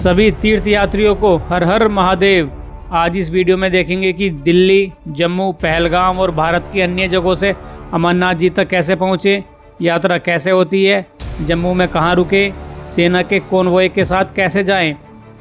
सभी तीर्थ यात्रियों को हर हर महादेव। आज इस वीडियो में देखेंगे कि दिल्ली, जम्मू, पहलगाम और भारत की अन्य जगहों से अमरनाथ जी तक कैसे पहुँचे, यात्रा कैसे होती है, जम्मू में कहाँ रुके, सेना के कॉन्वॉय के साथ कैसे जाएं,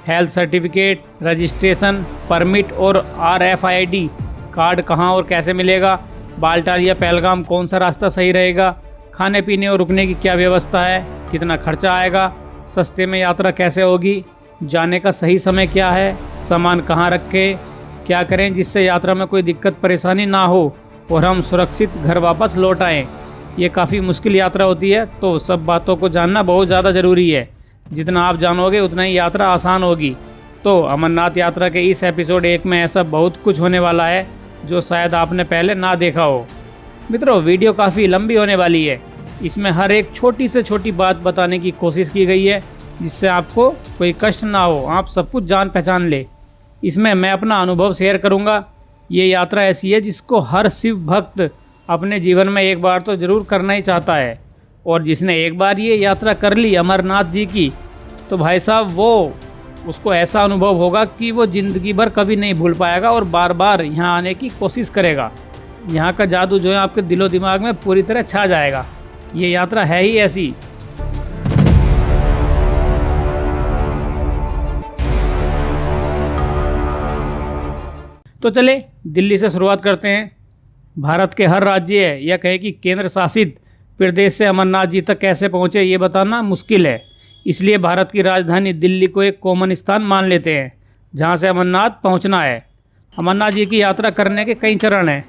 हेल्थ सर्टिफिकेट, रजिस्ट्रेशन, परमिट और RFID कार्ड कहाँ और कैसे मिलेगा, बालटाल या पहलगाम कौन सा रास्ता सही रहेगा, खाने पीने और रुकने की क्या व्यवस्था है, कितना खर्चा आएगा, सस्ते में यात्रा कैसे होगी, जाने का सही समय क्या है, सामान कहाँ रखें, क्या करें जिससे यात्रा में कोई दिक्कत परेशानी ना हो और हम सुरक्षित घर वापस लौट आएँ। ये काफ़ी मुश्किल यात्रा होती है, तो सब बातों को जानना बहुत ज़्यादा ज़रूरी है। जितना आप जानोगे उतना ही यात्रा आसान होगी। तो अमरनाथ यात्रा के इस एपिसोड 1 में ऐसा बहुत कुछ होने वाला है जो शायद आपने पहले ना देखा हो। मित्रों, वीडियो काफ़ी लंबी होने वाली है। इसमें हर एक छोटी से छोटी बात बताने की कोशिश की गई है जिससे आपको कोई कष्ट ना हो, आप सब कुछ जान पहचान ले। इसमें मैं अपना अनुभव शेयर करूंगा। ये यात्रा ऐसी है जिसको हर शिव भक्त अपने जीवन में एक बार तो ज़रूर करना ही चाहता है, और जिसने एक बार ये यात्रा कर ली अमरनाथ जी की, तो भाई साहब वो उसको ऐसा अनुभव होगा कि वो ज़िंदगी भर कभी नहीं भूल पाएगा और बार बार यहाँ आने की कोशिश करेगा। यहाँ का जादू जो है आपके दिलो दिमाग में पूरी तरह छा जाएगा। ये यात्रा है ही ऐसी। तो चले दिल्ली से शुरुआत करते हैं। भारत के हर राज्य या कहे कि केंद्र शासित प्रदेश से अमरनाथ जी तक कैसे पहुँचे ये बताना मुश्किल है। इसलिए भारत की राजधानी दिल्ली को एक कॉमन स्थान मान लेते हैं जहाँ से अमरनाथ पहुँचना है। अमरनाथ जी की यात्रा करने के कई चरण हैं।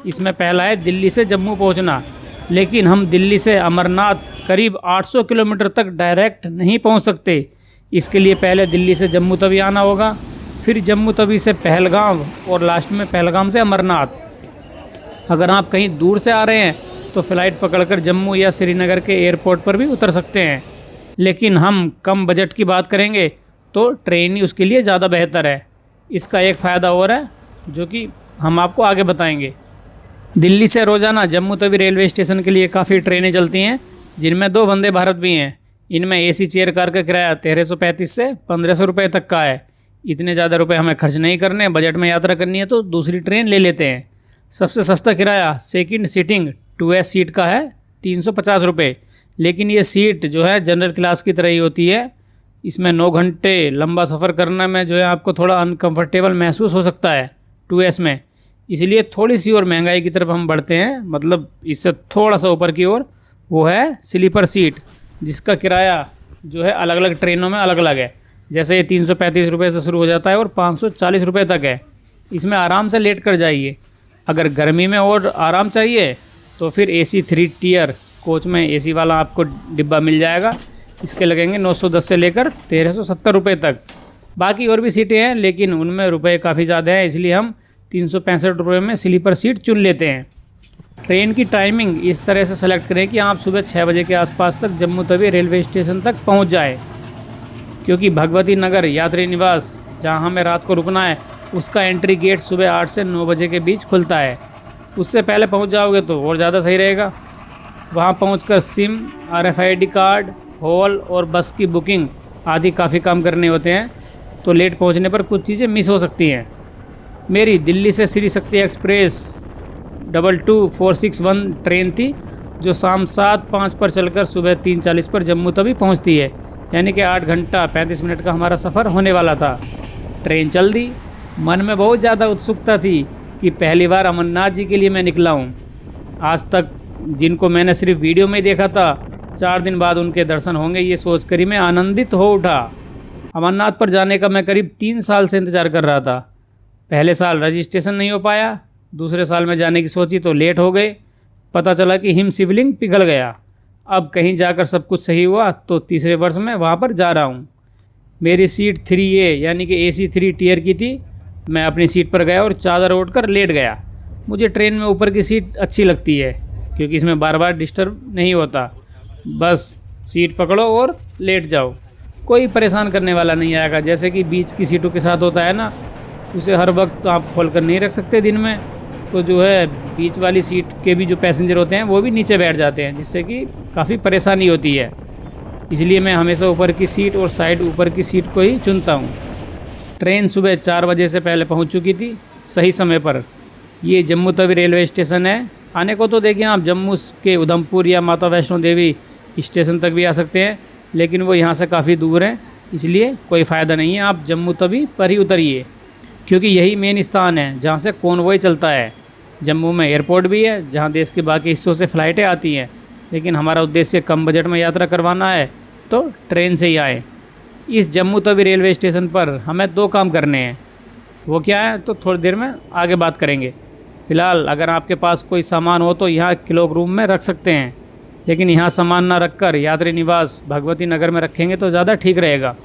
इसमें पहला है दिल्ली से जम्मू पहुँचना, लेकिन हम दिल्ली से अमरनाथ करीब 800 किलोमीटर तक डायरेक्ट नहीं पहुँच सकते। इसके लिए पहले दिल्ली से जम्मू तवी आना होगा, फिर जम्मू तवी से पहलगाम और लास्ट में पहलगाम से अमरनाथ। अगर आप कहीं दूर से आ रहे हैं तो फ़्लाइट पकड़कर जम्मू या श्रीनगर के एयरपोर्ट पर भी उतर सकते हैं, लेकिन हम कम बजट की बात करेंगे तो ट्रेन ही उसके लिए ज़्यादा बेहतर है। इसका एक फ़ायदा और है जो कि हम आपको आगे बताएंगे। दिल्ली से रोज़ाना जम्मू तवी रेलवे स्टेशन के लिए काफ़ी ट्रेनें चलती हैं, जिनमें 2 वंदे भारत भी हैं। इनमें AC चेयर कार का किराया 1335 से 1500 रुपये तक का है। इतने ज़्यादा रुपए हमें खर्च नहीं करने, बजट में यात्रा करनी है तो दूसरी ट्रेन ले लेते हैं। सबसे सस्ता किराया सेकंड सीटिंग 2S सीट का है 350 रुपये, लेकिन ये सीट जो है जनरल क्लास की तरह ही होती है। इसमें 9 घंटे लंबा सफ़र करने में जो है आपको थोड़ा अनकंफर्टेबल महसूस हो सकता है 2S में, इसलिए थोड़ी सी और महंगाई की तरफ हम बढ़ते हैं, मतलब इससे थोड़ा सा ऊपर की ओर। वो है स्लीपर सीट, जिसका किराया जो है अलग अलग ट्रेनों में अलग अलग है। जैसे ये 335 रुपये से शुरू हो जाता है और 540 रुपये तक है। इसमें आराम से लेट कर जाइए। अगर गर्मी में और आराम चाहिए तो फिर AC 3 टियर कोच में AC वाला आपको डिब्बा मिल जाएगा। इसके लगेंगे 910 से लेकर 1370 रुपये तक। बाकी और भी सीटें हैं, लेकिन उनमें रुपए काफ़ी ज़्यादा हैं, इसलिए हम 365 रुपये में स्लीपर सीट चुन लेते हैं। ट्रेन की टाइमिंग इस तरह से सेलेक्ट करें कि आप सुबह 6 बजे के आसपास तक जम्मू तवी रेलवे स्टेशन तक पहुंच जाए, क्योंकि भगवती नगर यात्री निवास जहां हमें रात को रुकना है उसका एंट्री गेट सुबह 8 से 9 बजे के बीच खुलता है। उससे पहले पहुंच जाओगे तो और ज़्यादा सही रहेगा। वहां पहुंचकर सिम, RFID कार्ड, हॉल और बस की बुकिंग आदि काफ़ी काम करने होते हैं, तो लेट पहुंचने पर कुछ चीज़ें मिस हो सकती हैं। मेरी दिल्ली से श्री शक्ति एक्सप्रेस 22461 ट्रेन थी, जो शाम 7:05 पर चलकर सुबह 3:40 पर जम्मू तवी पहुंचती है, यानी कि 8 घंटा 35 मिनट का हमारा सफ़र होने वाला था। ट्रेन चल दी। मन में बहुत ज़्यादा उत्सुकता थी कि पहली बार अमरनाथ जी के लिए मैं निकला हूँ। आज तक जिनको मैंने सिर्फ वीडियो में देखा था, 4 दिन बाद उनके दर्शन होंगे, ये सोचकर ही मैं आनंदित हो उठा। अमरनाथ पर जाने का मैं करीब 3 साल से इंतज़ार कर रहा था। पहले साल रजिस्ट्रेशन नहीं हो पाया, दूसरे साल में जाने की सोची तो लेट हो गए। पता चला कि हिम शिवलिंग पिघल गया। अब कहीं जाकर सब कुछ सही हुआ तो तीसरे वर्ष में वहाँ पर जा रहा हूँ। मेरी सीट 3A यानी कि AC 3 टियर की थी। मैं अपनी सीट पर गया और चादर ओढ़ कर लेट गया। मुझे ट्रेन में ऊपर की सीट अच्छी लगती है, क्योंकि इसमें बार बार डिस्टर्ब नहीं होता। बस सीट पकड़ो और लेट जाओ, कोई परेशान करने वाला नहीं आएगा। जैसे कि बीच की सीटों के साथ होता है ना, उसे हर वक्त आप खोल कर नहीं रख सकते दिन में, तो जो है बीच वाली सीट के भी जो पैसेंजर होते हैं वो भी नीचे बैठ जाते हैं, जिससे कि काफ़ी परेशानी होती है। इसलिए मैं हमेशा ऊपर की सीट और साइड ऊपर की सीट को ही चुनता हूँ। ट्रेन सुबह 4 बजे से पहले पहुँच चुकी थी, सही समय पर। ये जम्मू तवी रेलवे स्टेशन है। आने को तो देखिए आप जम्मू के उधमपुर या माता वैष्णो देवी स्टेशन तक भी आ सकते हैं, लेकिन वो यहाँ से काफ़ी दूर है, इसलिए कोई फ़ायदा नहीं है। आप जम्मू तवी पर ही उतरिए, क्योंकि यही मेन स्थान है जहाँ से कॉन्वॉय चलता है। जम्मू में एयरपोर्ट भी है जहाँ देश के बाकी हिस्सों से फ़्लाइटें आती हैं, लेकिन हमारा उद्देश्य कम बजट में यात्रा करवाना है तो ट्रेन से ही आए। इस जम्मू तवी रेलवे स्टेशन पर हमें 2 काम करने हैं। वो क्या है तो थोड़ी देर में आगे बात करेंगे। फ़िलहाल अगर आपके पास कोई सामान हो तो यहाँ क्लॉक रूम में रख सकते हैं, लेकिन यहाँ सामान ना रखकर यात्री निवास भगवती नगर में रखेंगे तो ज़्यादा ठीक रहेगा।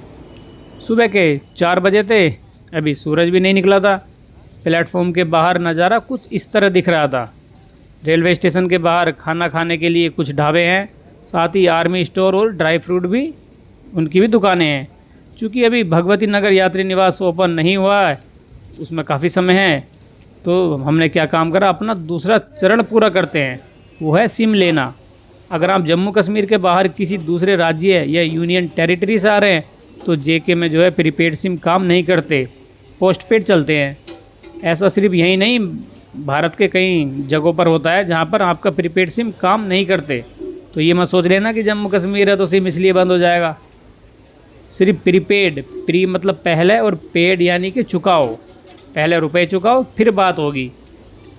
सुबह के 4 बजे थे, अभी सूरज भी नहीं निकला था। प्लेटफॉर्म के बाहर नज़ारा कुछ इस तरह दिख रहा था। रेलवे स्टेशन के बाहर खाना खाने के लिए कुछ ढाबे हैं, साथ ही आर्मी स्टोर और ड्राई फ्रूट भी, उनकी भी दुकानें हैं। चूँकि अभी भगवती नगर यात्री निवास ओपन नहीं हुआ है, उसमें काफ़ी समय है, तो हमने क्या काम करा, अपना दूसरा चरण पूरा करते हैं, वो है सिम लेना। अगर आप जम्मू कश्मीर के बाहर किसी दूसरे राज्य या यूनियन टेरिटरी से आ रहे हैं तो जेके में जो है प्रीपेड सिम काम नहीं करते, पोस्टपेड चलते हैं। ऐसा सिर्फ यहीं नहीं, भारत के कई जगहों पर होता है जहाँ पर आपका प्रीपेड सिम काम नहीं करते। तो ये मत सोच लेना कि जम्मू कश्मीर है तो सिम इसलिए बंद हो जाएगा। सिर्फ प्रीपेड, प्री मतलब पहले और पेड यानी कि चुकाओ, पहले रुपए चुकाओ फिर बात होगी।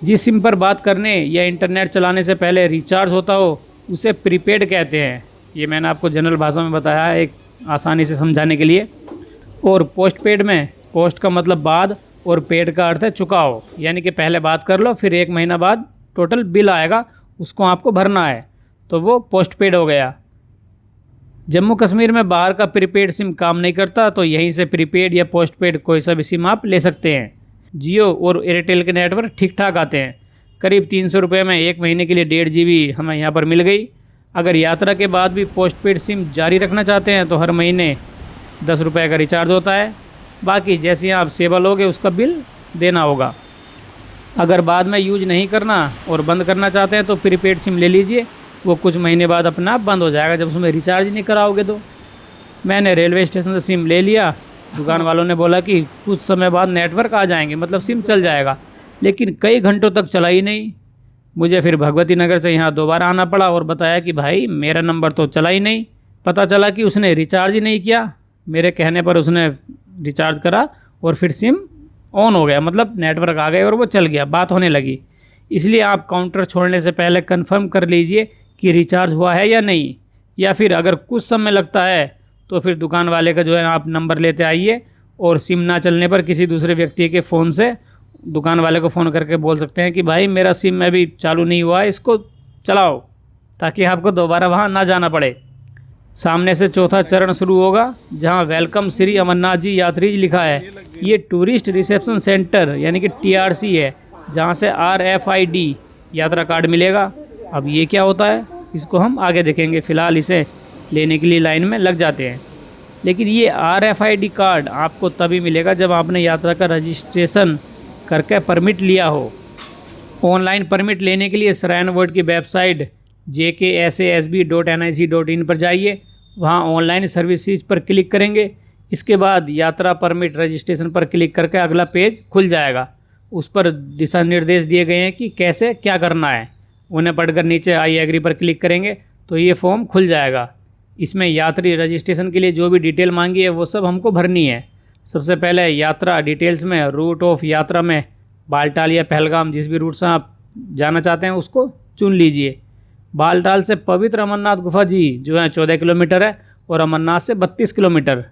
जिस सिम पर बात करने या इंटरनेट चलाने से पहले रिचार्ज होता हो उसे प्रीपेड कहते हैं। ये मैंने आपको जनरल भाषा में बताया है एक आसानी से समझाने के लिए। और पोस्टपेड में पोस्ट का मतलब बाद और पेड का अर्थ है चुकाओ, यानी कि पहले बात कर लो फिर 1 महीना बाद टोटल बिल आएगा, उसको आपको भरना है, तो वो पोस्टपेड हो गया। जम्मू कश्मीर में बाहर का प्रीपेड सिम काम नहीं करता तो यहीं से प्रीपेड या पोस्टपेड कोई सा भी सिम आप ले सकते हैं। जियो और एयरटेल के नेटवर्क ठीक ठाक आते हैं। करीब 300 रुपये में 1 महीने के लिए 1.5 GB हमें यहाँ पर मिल गई। अगर यात्रा के बाद भी पोस्टपेड सिम जारी रखना चाहते हैं तो हर महीने 10 रुपये का रिचार्ज होता है। बाकी जैसे आप सेवा लोगे उसका बिल देना होगा। अगर बाद में यूज नहीं करना और बंद करना चाहते हैं तो प्रीपेड सिम ले लीजिए, वो कुछ महीने बाद अपना आप बंद हो जाएगा जब उसमें रिचार्ज ही नहीं कराओगे तो। मैंने रेलवे स्टेशन से सिम ले लिया। दुकान वालों ने बोला कि कुछ समय बाद नेटवर्क आ जाएंगे, मतलब सिम चल जाएगा, लेकिन कई घंटों तक चला ही नहीं। मुझे फिर भगवती नगर से यहाँ दोबारा आना पड़ा और बताया कि भाई मेरा नंबर तो चला ही नहीं। पता चला कि उसने रिचार्ज ही नहीं किया। मेरे कहने पर उसने रिचार्ज करा और फिर सिम ऑन हो गया, मतलब नेटवर्क आ गए और वो चल गया, बात होने लगी। इसलिए आप काउंटर छोड़ने से पहले कंफर्म कर लीजिए कि रिचार्ज हुआ है या नहीं, या फिर अगर कुछ समय लगता है तो फिर दुकान वाले का जो है आप नंबर लेते आइए और सिम ना चलने पर किसी दूसरे व्यक्ति के फ़ोन से दुकान वाले को फ़ोन करके बोल सकते हैं कि भाई मेरा सिम अभी चालू नहीं हुआ है, इसको चलाओ, ताकि आपको दोबारा वहाँ ना जाना पड़े। सामने से चौथा चरण शुरू होगा जहाँ वेलकम श्री अमरनाथ जी यात्री लिखा है। ये टूरिस्ट रिसेप्शन सेंटर यानी कि TRC है, जहाँ से RFID यात्रा कार्ड मिलेगा। अब ये क्या होता है इसको हम आगे देखेंगे, फ़िलहाल इसे लेने के लिए लाइन में लग जाते हैं। लेकिन ये RFID कार्ड आपको तभी मिलेगा जब आपने यात्रा का रजिस्ट्रेशन करके परमिट लिया हो। ऑनलाइन परमिट लेने के लिए श्राइन बोर्ड की वेबसाइट jksasb.nic.in पर जाइए, वहाँ ऑनलाइन सर्विसेज पर क्लिक करेंगे। इसके बाद यात्रा परमिट रजिस्ट्रेशन पर क्लिक करके अगला पेज खुल जाएगा। उस पर दिशा निर्देश दिए गए हैं कि कैसे क्या करना है। उन्हें पढ़कर नीचे आई एग्री पर क्लिक करेंगे तो ये फॉर्म खुल जाएगा। इसमें यात्री रजिस्ट्रेशन के लिए जो भी डिटेल मांगी है वो सब हमको भरनी है। सबसे पहले यात्रा डिटेल्स में रूट ऑफ यात्रा में बालटाल या पहलगाम, जिस भी रूट से आप जाना चाहते हैं उसको चुन लीजिए। बालटाल से पवित्र अमरनाथ गुफा जी जो है 14 किलोमीटर है और अमरनाथ से 32 किलोमीटर।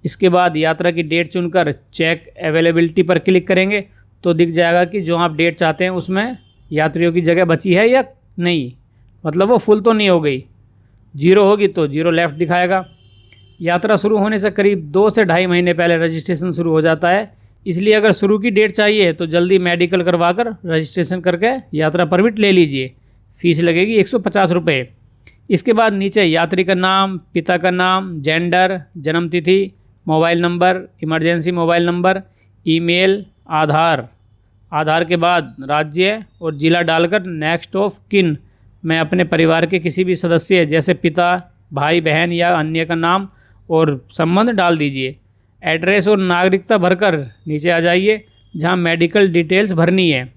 इसके बाद यात्रा की डेट चुनकर चेक अवेलेबिलिटी पर क्लिक करेंगे तो दिख जाएगा कि जो आप डेट चाहते हैं उसमें यात्रियों की जगह बची है या नहीं, मतलब वो फुल तो नहीं हो गई। 0 होगी तो 0 लेफ्ट दिखाएगा। यात्रा शुरू होने से करीब 2 से 2.5 महीने पहले रजिस्ट्रेशन शुरू हो जाता है, इसलिए अगर शुरू की डेट चाहिए तो जल्दी मेडिकल करवाकर रजिस्ट्रेशन करके यात्रा परमिट ले लीजिए। फ़ीस लगेगी 150 रुपये। इसके बाद नीचे यात्री का नाम, पिता का नाम, जेंडर, जन्म तिथि, mobile number, emergency mobile number, email, Aadhaar के बाद राज्य और ज़िला डालकर नेक्स्ट ऑफ किन में अपने परिवार के किसी भी सदस्य जैसे पिता, भाई बहन या अन्य का नाम और संबंध डाल दीजिए। एड्रेस और नागरिकता भरकर नीचे आ जाइए जहाँ मेडिकल डिटेल्स भरनी है।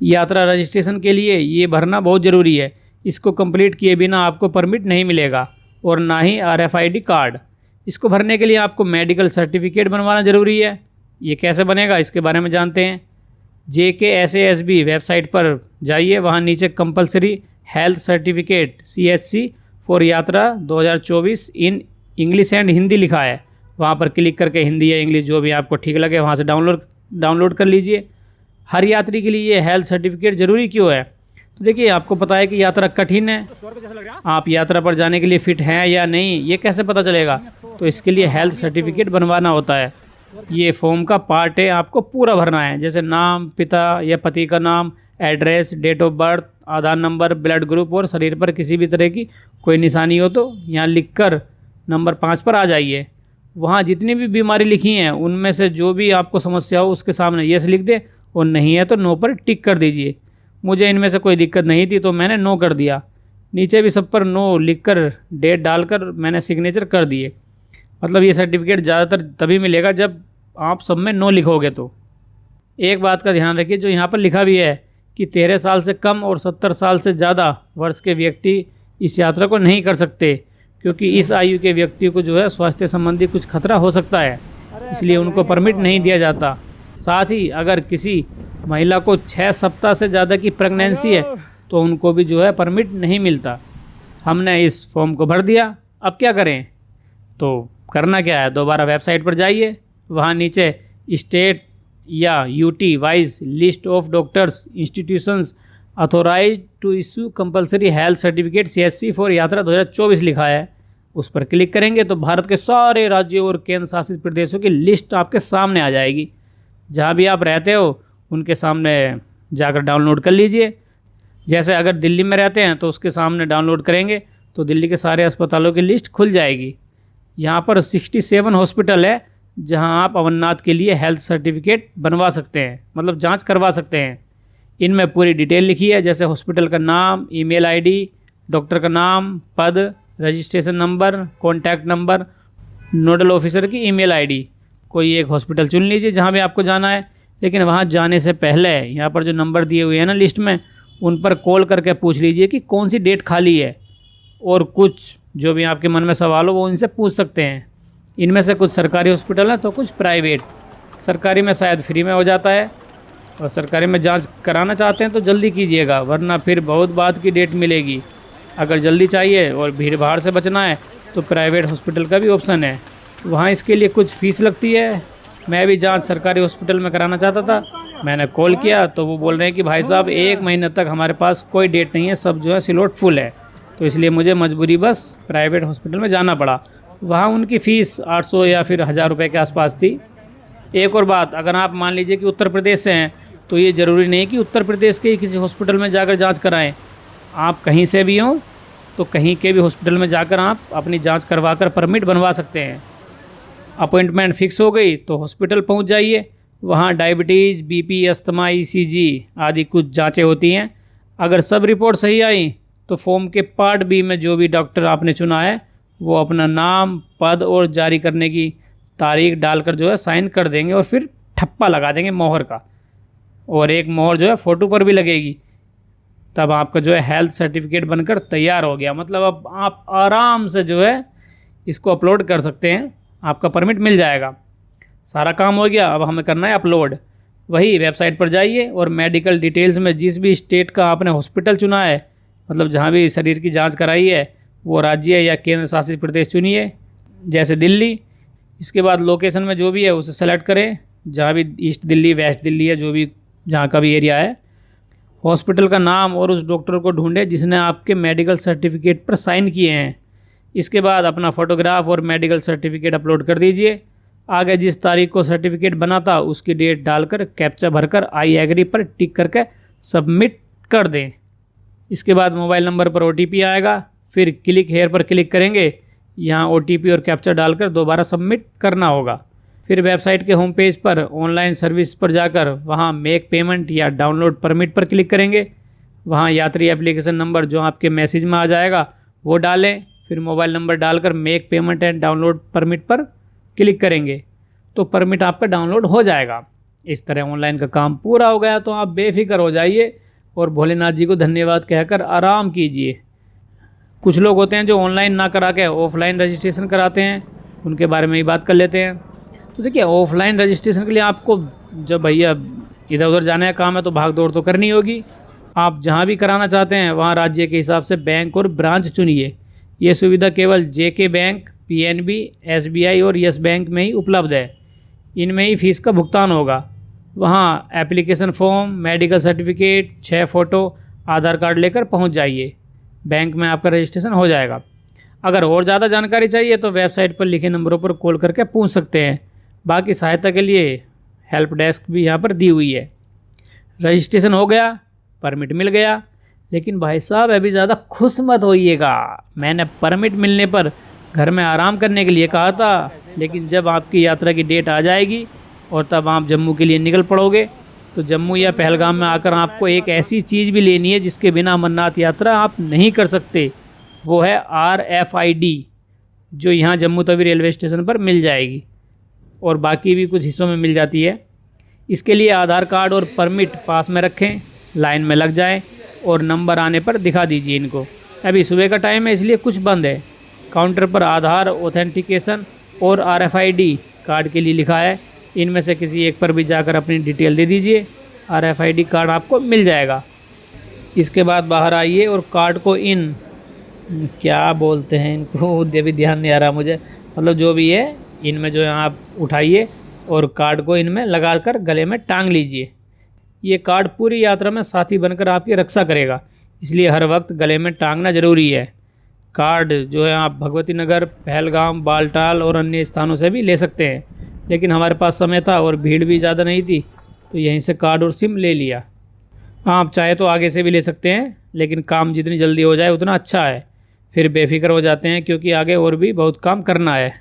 यात्रा रजिस्ट्रेशन के लिए ये भरना बहुत ज़रूरी है। इसको कंप्लीट किए बिना आपको परमिट नहीं मिलेगा और ना ही RFID कार्ड। इसको भरने के लिए आपको मेडिकल सर्टिफिकेट बनवाना ज़रूरी है। ये कैसे बनेगा इसके बारे में जानते हैं। JKSASB वेबसाइट पर जाइए, वहाँ नीचे compulsory health certificate CHC for yatra 2024 in English and Hindi लिखा है। वहाँ पर क्लिक करके हिंदी या इंग्लिश जो भी आपको ठीक लगे वहाँ से डाउनलोड कर लीजिए। हर यात्री के लिए ये हेल्थ सर्टिफिकेट ज़रूरी क्यों है? तो देखिए, आपको पता है कि यात्रा कठिन है, आप यात्रा पर जाने के लिए फ़िट हैं या नहीं ये कैसे पता चलेगा? तो इसके लिए हेल्थ सर्टिफिकेट बनवाना होता है। ये फॉर्म का पार्ट है, आपको पूरा भरना है, जैसे नाम, पिता या पति का नाम, address, date of birth, Aadhaar number, blood group और शरीर पर किसी भी तरह की कोई निशानी हो तो यहाँ लिखकर नंबर 5 पर आ जाइए। वहाँ जितनी भी बीमारी लिखी हैं उनमें से जो भी आपको समस्या हो उसके सामने यस लिख दे और नहीं है तो नो पर टिक कर दीजिए। मुझे इनमें से कोई दिक्कत नहीं थी तो मैंने नो कर दिया। नीचे भी सब पर नो लिखकर डेट डालकर मैंने सिग्नेचर कर दिए। मतलब ये सर्टिफिकेट ज़्यादातर तभी मिलेगा जब आप सब में नो लिखोगे। तो एक बात का ध्यान रखिए, जो यहाँ पर लिखा भी है कि 13 साल से कम और 70 साल से ज़्यादा वर्ष के व्यक्ति इस यात्रा को नहीं कर सकते, क्योंकि इस आयु के व्यक्ति को जो है स्वास्थ्य संबंधी कुछ खतरा हो सकता है, इसलिए उनको परमिट नहीं दिया जाता। साथ ही अगर किसी महिला को 6 सप्ताह से ज़्यादा की प्रेगनेंसी है तो उनको भी जो है परमिट नहीं मिलता। हमने इस फॉर्म को भर दिया, अब क्या करें? तो करना क्या है, दोबारा वेबसाइट पर जाइए, वहाँ नीचे स्टेट या UT wise list of doctors institutions authorised to issue compulsory health certificate CHC for yatra 2024 लिखा है। उस पर क्लिक करेंगे तो भारत के सारे राज्यों और केंद्र शासित प्रदेशों की लिस्ट आपके सामने आ जाएगी। जहाँ भी आप रहते हो उनके सामने जाकर डाउनलोड कर लीजिए। जैसे अगर दिल्ली में रहते हैं तो उसके सामने डाउनलोड करेंगे तो दिल्ली के सारे अस्पतालों की लिस्ट खुल जाएगी। यहाँ पर 67 हॉस्पिटल है जहाँ आप अमरनाथ के लिए हेल्थ सर्टिफिकेट बनवा सकते हैं, मतलब जांच करवा सकते हैं। इनमें पूरी डिटेल लिखी है, जैसे हॉस्पिटल का नाम, ईमेल ID, डॉक्टर का नाम, पद, registration number, contact number, nodal officer की ईमेल ID। कोई एक हॉस्पिटल चुन लीजिए जहाँ भी आपको जाना है, लेकिन वहाँ जाने से पहले यहाँ पर जो नंबर दिए हुए हैं ना लिस्ट में, उन पर कॉल करके पूछ लीजिए कि कौन सी डेट खाली है, और कुछ जो भी आपके मन में सवाल हो वो इनसे पूछ सकते हैं। इनमें से कुछ सरकारी हॉस्पिटल हैं तो कुछ प्राइवेट। सरकारी में शायद फ्री में हो जाता है, और सरकारी में जांच कराना चाहते हैं तो जल्दी कीजिएगा, वरना फिर बहुत बाद की डेट मिलेगी। अगर जल्दी चाहिए और भीड़ भाड़ से बचना है तो प्राइवेट हॉस्पिटल का भी ऑप्शन है, वहाँ इसके लिए कुछ फ़ीस लगती है। मैं भी जांच सरकारी हॉस्पिटल में कराना चाहता था, मैंने कॉल किया तो वो बोल रहे हैं कि भाई साहब 1 महीने तक हमारे पास कोई डेट नहीं है, सब जो है स्लॉट फुल है। तो इसलिए मुझे मजबूरी बस प्राइवेट हॉस्पिटल में जाना पड़ा। वहाँ उनकी फ़ीस 800 या फिर 1000 रुपये के आसपास थी। एक और बात, अगर आप मान लीजिए कि उत्तर प्रदेश से हैं तो ये ज़रूरी नहीं कि उत्तर प्रदेश के किसी हॉस्पिटल में जाकर जांच कराएं। आप कहीं से भी हों तो कहीं के भी हॉस्पिटल में जाकर आप अपनी जांच करवाकर परमिट बनवा सकते हैं। अपॉइंटमेंट फ़िक्स हो गई तो हॉस्पिटल पहुंच जाइए, वहाँ डायबिटीज़, BP, अस्थमा, ECG आदि कुछ जांचें होती हैं। अगर सब रिपोर्ट सही आई तो फॉर्म के पार्ट B में जो भी डॉक्टर आपने चुना है वो अपना नाम, पद और जारी करने की तारीख डालकर जो है साइन कर देंगे, और फिर ठप्पा लगा देंगे मोहर का, और एक मोहर जो है फ़ोटो पर भी लगेगी। तब आपका जो है हेल्थ सर्टिफिकेट बनकर तैयार हो गया। मतलब अब आप आराम से जो है इसको अपलोड कर सकते हैं, आपका परमिट मिल जाएगा। सारा काम हो गया, अब हमें करना है अपलोड। वही वेबसाइट पर जाइए और मेडिकल डिटेल्स में जिस भी स्टेट का आपने हॉस्पिटल चुना है, मतलब जहाँ भी शरीर की जांच कराई है, वो राज्य या केंद्र शासित प्रदेश चुनिए, जैसे दिल्ली। इसके बाद लोकेशन में जो भी है उसे सेलेक्ट करें, जहाँ भी ईस्ट दिल्ली, वेस्ट दिल्ली है, जो भी जहाँ का भी एरिया है। हॉस्पिटल का नाम और उस डॉक्टर को ढूंढें जिसने आपके मेडिकल सर्टिफिकेट पर साइन किए हैं। इसके बाद अपना फ़ोटोग्राफ और मेडिकल सर्टिफिकेट अपलोड कर दीजिए। आगे जिस तारीख को सर्टिफिकेट बना था उसकी डेट डालकर कैप्चा भरकर आई एग्री पर टिक करके सबमिट कर दें। इसके बाद मोबाइल नंबर पर OTP आएगा, फिर क्लिक हेयर पर क्लिक करेंगे, यहाँ OTP और कैप्चा डालकर दोबारा सबमिट करना होगा। फिर वेबसाइट के होम पेज पर ऑनलाइन सर्विस पर जाकर वहाँ मेक पेमेंट या डाउनलोड परमिट पर क्लिक करेंगे। वहाँ यात्री एप्लीकेशन नंबर जो आपके मैसेज में आ जाएगा वो डालें, फिर मोबाइल नंबर डालकर make payment and download permit पर क्लिक करेंगे तो परमिट आपका डाउनलोड हो जाएगा। इस तरह ऑनलाइन का काम पूरा हो गया। तो आप बेफिक्र हो जाइए और भोलेनाथ जी को धन्यवाद कहकर आराम कीजिए। कुछ लोग होते हैं जो ऑनलाइन ना करा के ऑफलाइन रजिस्ट्रेशन कराते हैं, उनके बारे में ही बात कर लेते हैं। तो देखिए, ऑफलाइन रजिस्ट्रेशन के लिए आपको जब भैया इधर उधर जाने का काम है तो भाग दौड़ तो करनी होगी। आप जहां भी कराना चाहते हैं वहां राज्य के हिसाब से बैंक और ब्रांच चुनिए। ये सुविधा केवल जेके बैंक, पीएनबी, एसबीआई और यस बैंक में ही उपलब्ध है। इनमें ही फीस का भुगतान होगा। वहाँ application form, medical certificate, 6 photo, Aadhaar card लेकर पहुँच जाइए। बैंक में आपका रजिस्ट्रेशन हो जाएगा। अगर और ज़्यादा जानकारी चाहिए तो वेबसाइट पर लिखे नंबरों पर कॉल करके पूछ सकते हैं। बाकी सहायता के लिए हेल्प डेस्क भी यहाँ पर दी हुई है। रजिस्ट्रेशन हो गया, परमिट मिल गया, लेकिन भाई साहब अभी ज़्यादा खुश मत होइएगा। मैंने परमिट मिलने पर घर में आराम करने के लिए कहा था, लेकिन जब आपकी यात्रा की डेट आ जाएगी और तब आप जम्मू के लिए निकल पड़ोगे तो जम्मू या पहलगाम में आकर आपको एक ऐसी चीज़ भी लेनी है जिसके बिना अमरनाथ यात्रा आप नहीं कर सकते। वो है RFID, जो यहाँ जम्मू तवी रेलवे स्टेशन पर मिल जाएगी और बाकी भी कुछ हिस्सों में मिल जाती है। इसके लिए आधार कार्ड और परमिट पास में रखें, लाइन में लग जाएं और नंबर आने पर दिखा दीजिए इनको। अभी सुबह का टाइम है इसलिए कुछ बंद है। काउंटर पर आधार ऑथेंटिकेशन और RFID कार्ड के लिए लिखा है। इनमें से किसी एक पर भी जाकर अपनी डिटेल दे दीजिए, RFID कार्ड आपको मिल जाएगा। इसके बाद बाहर आइए और कार्ड को क्या बोलते हैं इनको, भी ध्यान नहीं आ रहा मुझे, मतलब जो भी है इनमें जो है आप उठाइए और कार्ड को इनमें लगाकर गले में टांग लीजिए। ये कार्ड पूरी यात्रा में साथी बनकर आपकी रक्षा करेगा, इसलिए हर वक्त गले में टांगना ज़रूरी है। कार्ड जो है आप भगवती नगर, पहलगाम, बालटाल और अन्य स्थानों से भी ले सकते हैं, लेकिन हमारे पास समय था और भीड़ भी ज़्यादा नहीं थी तो यहीं से कार्ड और सिम ले लिया। आप चाहे तो आगे से भी ले सकते हैं, लेकिन काम जितनी जल्दी हो जाए उतना अच्छा है। फिर बेफिक्र हो जाते हैं क्योंकि आगे और भी बहुत काम करना है।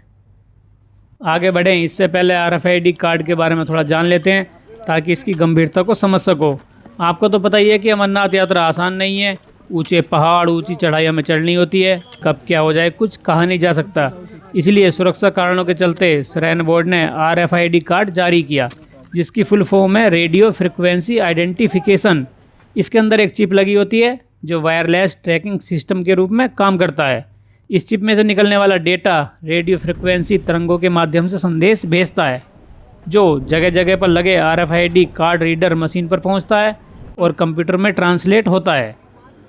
आगे बढ़ें इससे पहले RFID कार्ड के बारे में थोड़ा जान लेते हैं ताकि इसकी गंभीरता को समझ सको। आपको तो पता ही है कि अमरनाथ यात्रा आसान नहीं है। ऊंचे पहाड़, ऊंची चढ़ाइयों में चढ़नी होती है, कब क्या हो जाए कुछ कहा नहीं जा सकता। इसलिए सुरक्षा कारणों के चलते श्राइन बोर्ड ने RFID कार्ड जारी किया, जिसकी फुल फॉर्म है रेडियो फ्रिक्वेंसी आइडेंटिफिकेशन। इसके अंदर एक चिप लगी होती है जो वायरलेस ट्रैकिंग सिस्टम के रूप में काम करता है। इस चिप में से निकलने वाला डेटा रेडियो फ्रिक्वेंसी तरंगों के माध्यम से संदेश भेजता है, जो जगह जगह पर लगे RFID कार्ड रीडर मशीन पर पहुंचता है और कंप्यूटर में ट्रांसलेट होता है।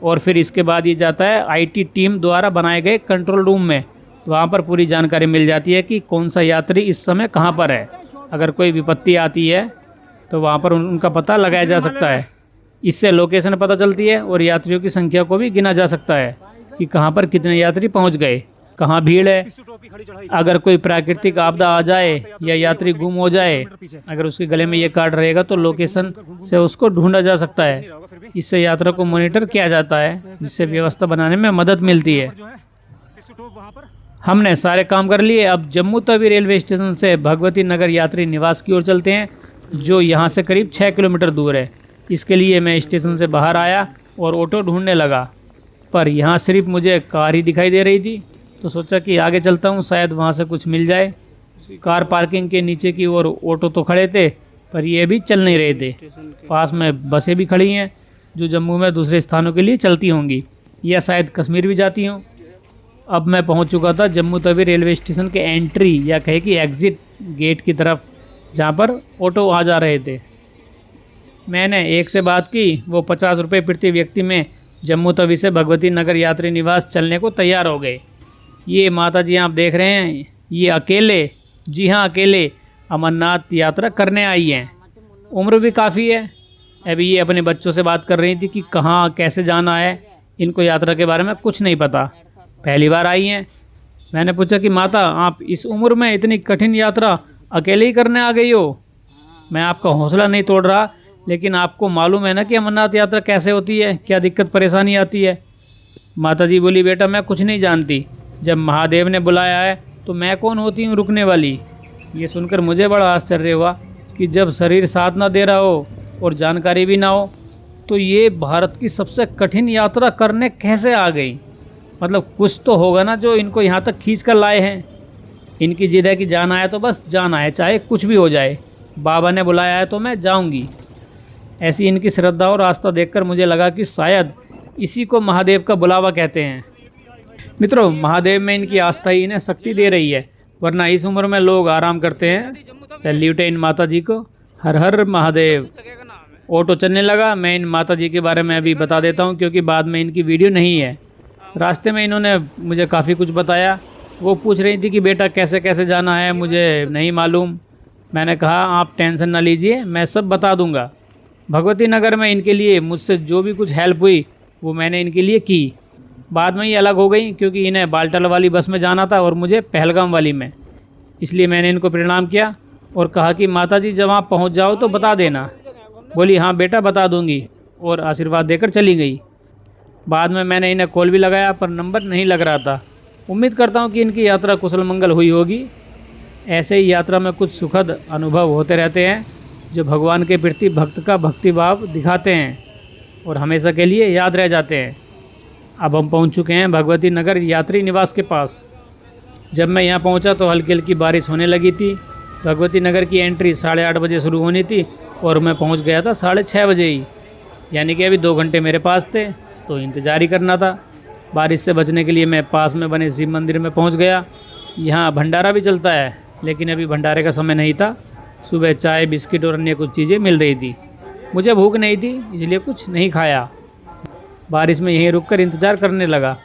और फिर इसके बाद ये जाता है IT टीम द्वारा बनाए गए कंट्रोल रूम में। वहाँ पर पूरी जानकारी मिल जाती है कि कौन सा यात्री इस समय कहाँ पर है। अगर कोई विपत्ति आती है तो वहाँ पर उनका पता लगाया जा सकता है। इससे लोकेशन पता चलती है और यात्रियों की संख्या को भी गिना जा सकता है कि कहाँ पर कितने यात्री पहुँच गए, कहाँ भीड़ है। अगर कोई प्राकृतिक आपदा आ जाए या यात्री गुम हो जाए, अगर उसके गले में ये कार्ड रहेगा तो लोकेशन से उसको ढूंढा जा सकता है। इससे यात्रा को मॉनिटर किया जाता है, जिससे व्यवस्था बनाने में मदद मिलती है। हमने सारे काम कर लिए। अब जम्मू तवी रेलवे स्टेशन से भगवती नगर यात्री निवास की ओर चलते हैं, जो यहाँ से करीब 6 किलोमीटर दूर है। इसके लिए मैं स्टेशन से बाहर आया और ऑटो ढूंढने लगा, पर यहाँ सिर्फ मुझे कार ही दिखाई दे रही थी। तो सोचा कि आगे चलता हूँ, शायद वहाँ से कुछ मिल जाए। कार पार्किंग के नीचे की ओर ऑटो तो खड़े थे, पर ये भी चल नहीं रहे थे। पास में बसें भी खड़ी हैं जो जम्मू में दूसरे स्थानों के लिए चलती होंगी या शायद कश्मीर भी जाती हों। अब मैं पहुंच चुका था जम्मू तवी रेलवे स्टेशन के एंट्री या कहे कि एग्ज़िट गेट की तरफ, जहां पर ऑटो आ जा रहे थे। मैंने एक से बात की, वो 50 रुपये प्रति व्यक्ति में जम्मू तवी से भगवती नगर यात्री निवास चलने को तैयार हो गए। ये माता जी आप देख रहे हैं, ये अकेले, जी हाँ अकेले अमरनाथ यात्रा करने आई हैं। उम्र भी काफ़ी है। अभी ये अपने बच्चों से बात कर रही थी कि कहाँ कैसे जाना है। इनको यात्रा के बारे में कुछ नहीं पता, पहली बार आई हैं। मैंने पूछा कि माता, आप इस उम्र में इतनी कठिन यात्रा अकेले ही करने आ गई हो? मैं आपका हौसला नहीं तोड़ रहा, लेकिन आपको मालूम है ना कि अमरनाथ यात्रा कैसे होती है, क्या दिक्कत परेशानी आती है। माता जी बोली, बेटा मैं कुछ नहीं जानती, जब महादेव ने बुलाया है तो मैं कौन होती हूँ रुकने वाली। ये सुनकर मुझे बड़ा आश्चर्य हुआ कि जब शरीर साथ ना दे रहा हो और जानकारी भी ना हो तो ये भारत की सबसे कठिन यात्रा करने कैसे आ गई। मतलब कुछ तो होगा ना जो इनको यहाँ तक खींच कर लाए हैं। इनकी जिद है कि जाना है तो बस जाना है, चाहे कुछ भी हो जाए, बाबा ने बुलाया है तो मैं जाऊंगी। ऐसी इनकी श्रद्धा और आस्था देखकर मुझे लगा कि शायद इसी को महादेव का बुलावा कहते हैं। मित्रों, महादेव में इनकी आस्था ही इन्हें शक्ति दे रही है, वरना इस उम्र में लोग आराम करते हैं। सैल्यूट है इन माता जी को। हर हर महादेव। ऑटो चलने लगा। मैं इन माता जी के बारे में अभी बता देता हूँ, क्योंकि बाद में इनकी वीडियो नहीं है। रास्ते में इन्होंने मुझे काफ़ी कुछ बताया। वो पूछ रही थी कि बेटा कैसे कैसे जाना है, मुझे नहीं मालूम। मैंने कहा आप टेंशन ना लीजिए, मैं सब बता दूंगा। भगवती नगर में इनके लिए मुझसे जो भी कुछ हेल्प हुई वो मैंने इनके लिए की। बाद में ये अलग हो गई, क्योंकि इन्हें बालटाल वाली बस में जाना था और मुझे पहलगाम वाली में। इसलिए मैंने इनको प्रणाम किया और कहा कि माता जी जब आप पहुँच जाओ तो बता देना। बोली हाँ बेटा बता दूंगी, और आशीर्वाद देकर चली गई। बाद में मैंने इन्हें कॉल भी लगाया पर नंबर नहीं लग रहा था। उम्मीद करता हूँ कि इनकी यात्रा कुशल मंगल हुई होगी। ऐसे ही यात्रा में कुछ सुखद अनुभव होते रहते हैं जो भगवान के प्रति भक्त का भक्तिभाव दिखाते हैं और हमेशा के लिए याद रह जाते हैं। अब हम पहुँच चुके हैं भगवती नगर यात्री निवास के पास। जब मैं यहाँ पहुँचा तो हल्की हल्की बारिश होने लगी थी। भगवती नगर की एंट्री 8:30 बजे शुरू होनी थी और मैं पहुँच गया था 6:30 बजे ही, यानी कि अभी 2 घंटे मेरे पास थे, तो इंतज़ार ही करना था। बारिश से बचने के लिए मैं पास में बने शिव मंदिर में पहुंच गया। यहाँ भंडारा भी चलता है, लेकिन अभी भंडारे का समय नहीं था। सुबह चाय बिस्किट और अन्य कुछ चीज़ें मिल रही थी। मुझे भूख नहीं थी, इसलिए कुछ नहीं खाया। बारिश में यहीं रुककर इंतज़ार करने लगा।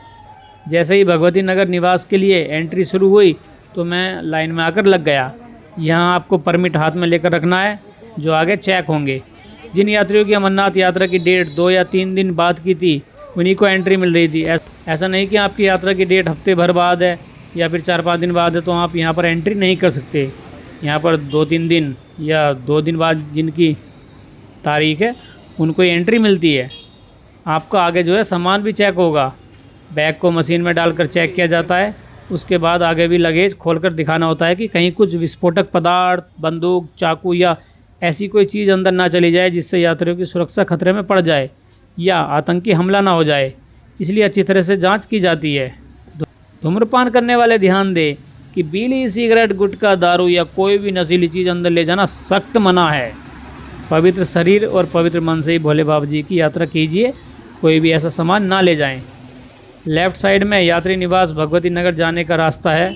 जैसे ही भगवती नगर निवास के लिए एंट्री शुरू हुई तो मैं लाइन में आकर लग गया। यहाँ आपको परमिट हाथ में लेकर रखना है, जो आगे चेक होंगे। जिन यात्रियों की अमरनाथ यात्रा की डेट 2 या 3 दिन बाद की थी उन्हीं को एंट्री मिल रही थी। ऐसा नहीं कि आपकी यात्रा की डेट हफ्ते भर बाद है या फिर 4-5 दिन बाद है तो आप यहाँ पर एंट्री नहीं कर सकते। यहाँ पर 2-3 दिन या 2 दिन बाद जिनकी तारीख है उनको एंट्री मिलती है। आपका आगे जो है सामान भी चेक होगा। बैग को मशीन में डालकर चेक किया जाता है। उसके बाद आगे भी लगेज खोलकर दिखाना होता है कि कहीं कुछ विस्फोटक पदार्थ, बंदूक, चाकू या ऐसी कोई चीज़ अंदर ना चली जाए जिससे यात्रियों की सुरक्षा खतरे में पड़ जाए या आतंकी हमला ना हो जाए। इसलिए अच्छी तरह से जांच की जाती है। धूम्रपान करने वाले ध्यान दें कि बीड़ी, सिगरेट, गुटखा, दारू या कोई भी नशीली चीज़ अंदर ले जाना सख्त मना है। पवित्र शरीर और पवित्र मन से ही भोले बाबा जी की यात्रा कीजिए। कोई भी ऐसा सामान ना ले जाएं। लेफ़्ट साइड में यात्री निवास भगवती नगर जाने का रास्ता है।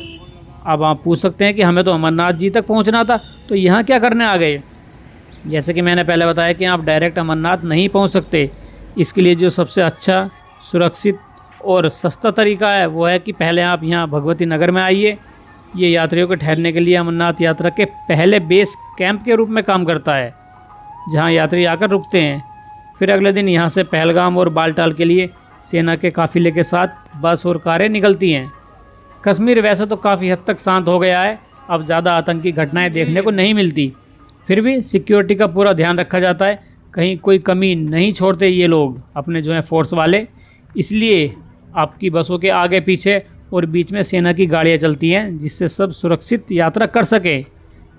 अब आप पूछ सकते हैं कि हमें तो अमरनाथ जी तक पहुंचना था, तो यहाँ क्या करने आ गए। जैसे कि मैंने पहले बताया कि आप डायरेक्ट अमरनाथ नहीं पहुंच सकते। इसके लिए जो सबसे अच्छा, सुरक्षित और सस्ता तरीका है वो है कि पहले आप यहाँ भगवती नगर में आइए। ये यात्रियों के ठहरने के लिए अमरनाथ यात्रा के पहले बेस कैंप के रूप में काम करता है, जहाँ यात्री आकर रुकते हैं। फिर अगले दिन यहाँ से पहलगाम और बालटाल के लिए सेना के काफिले के साथ बस और कारें निकलती हैं। कश्मीर वैसे तो काफ़ी हद तक शांत हो गया है, अब ज़्यादा आतंकी घटनाएं देखने को नहीं मिलती। फिर भी सिक्योरिटी का पूरा ध्यान रखा जाता है, कहीं कोई कमी नहीं छोड़ते ये लोग अपने जो हैं फोर्स वाले। इसलिए आपकी बसों के आगे पीछे और बीच में सेना की गाड़ियाँ चलती हैं, जिससे सब सुरक्षित यात्रा कर सकें।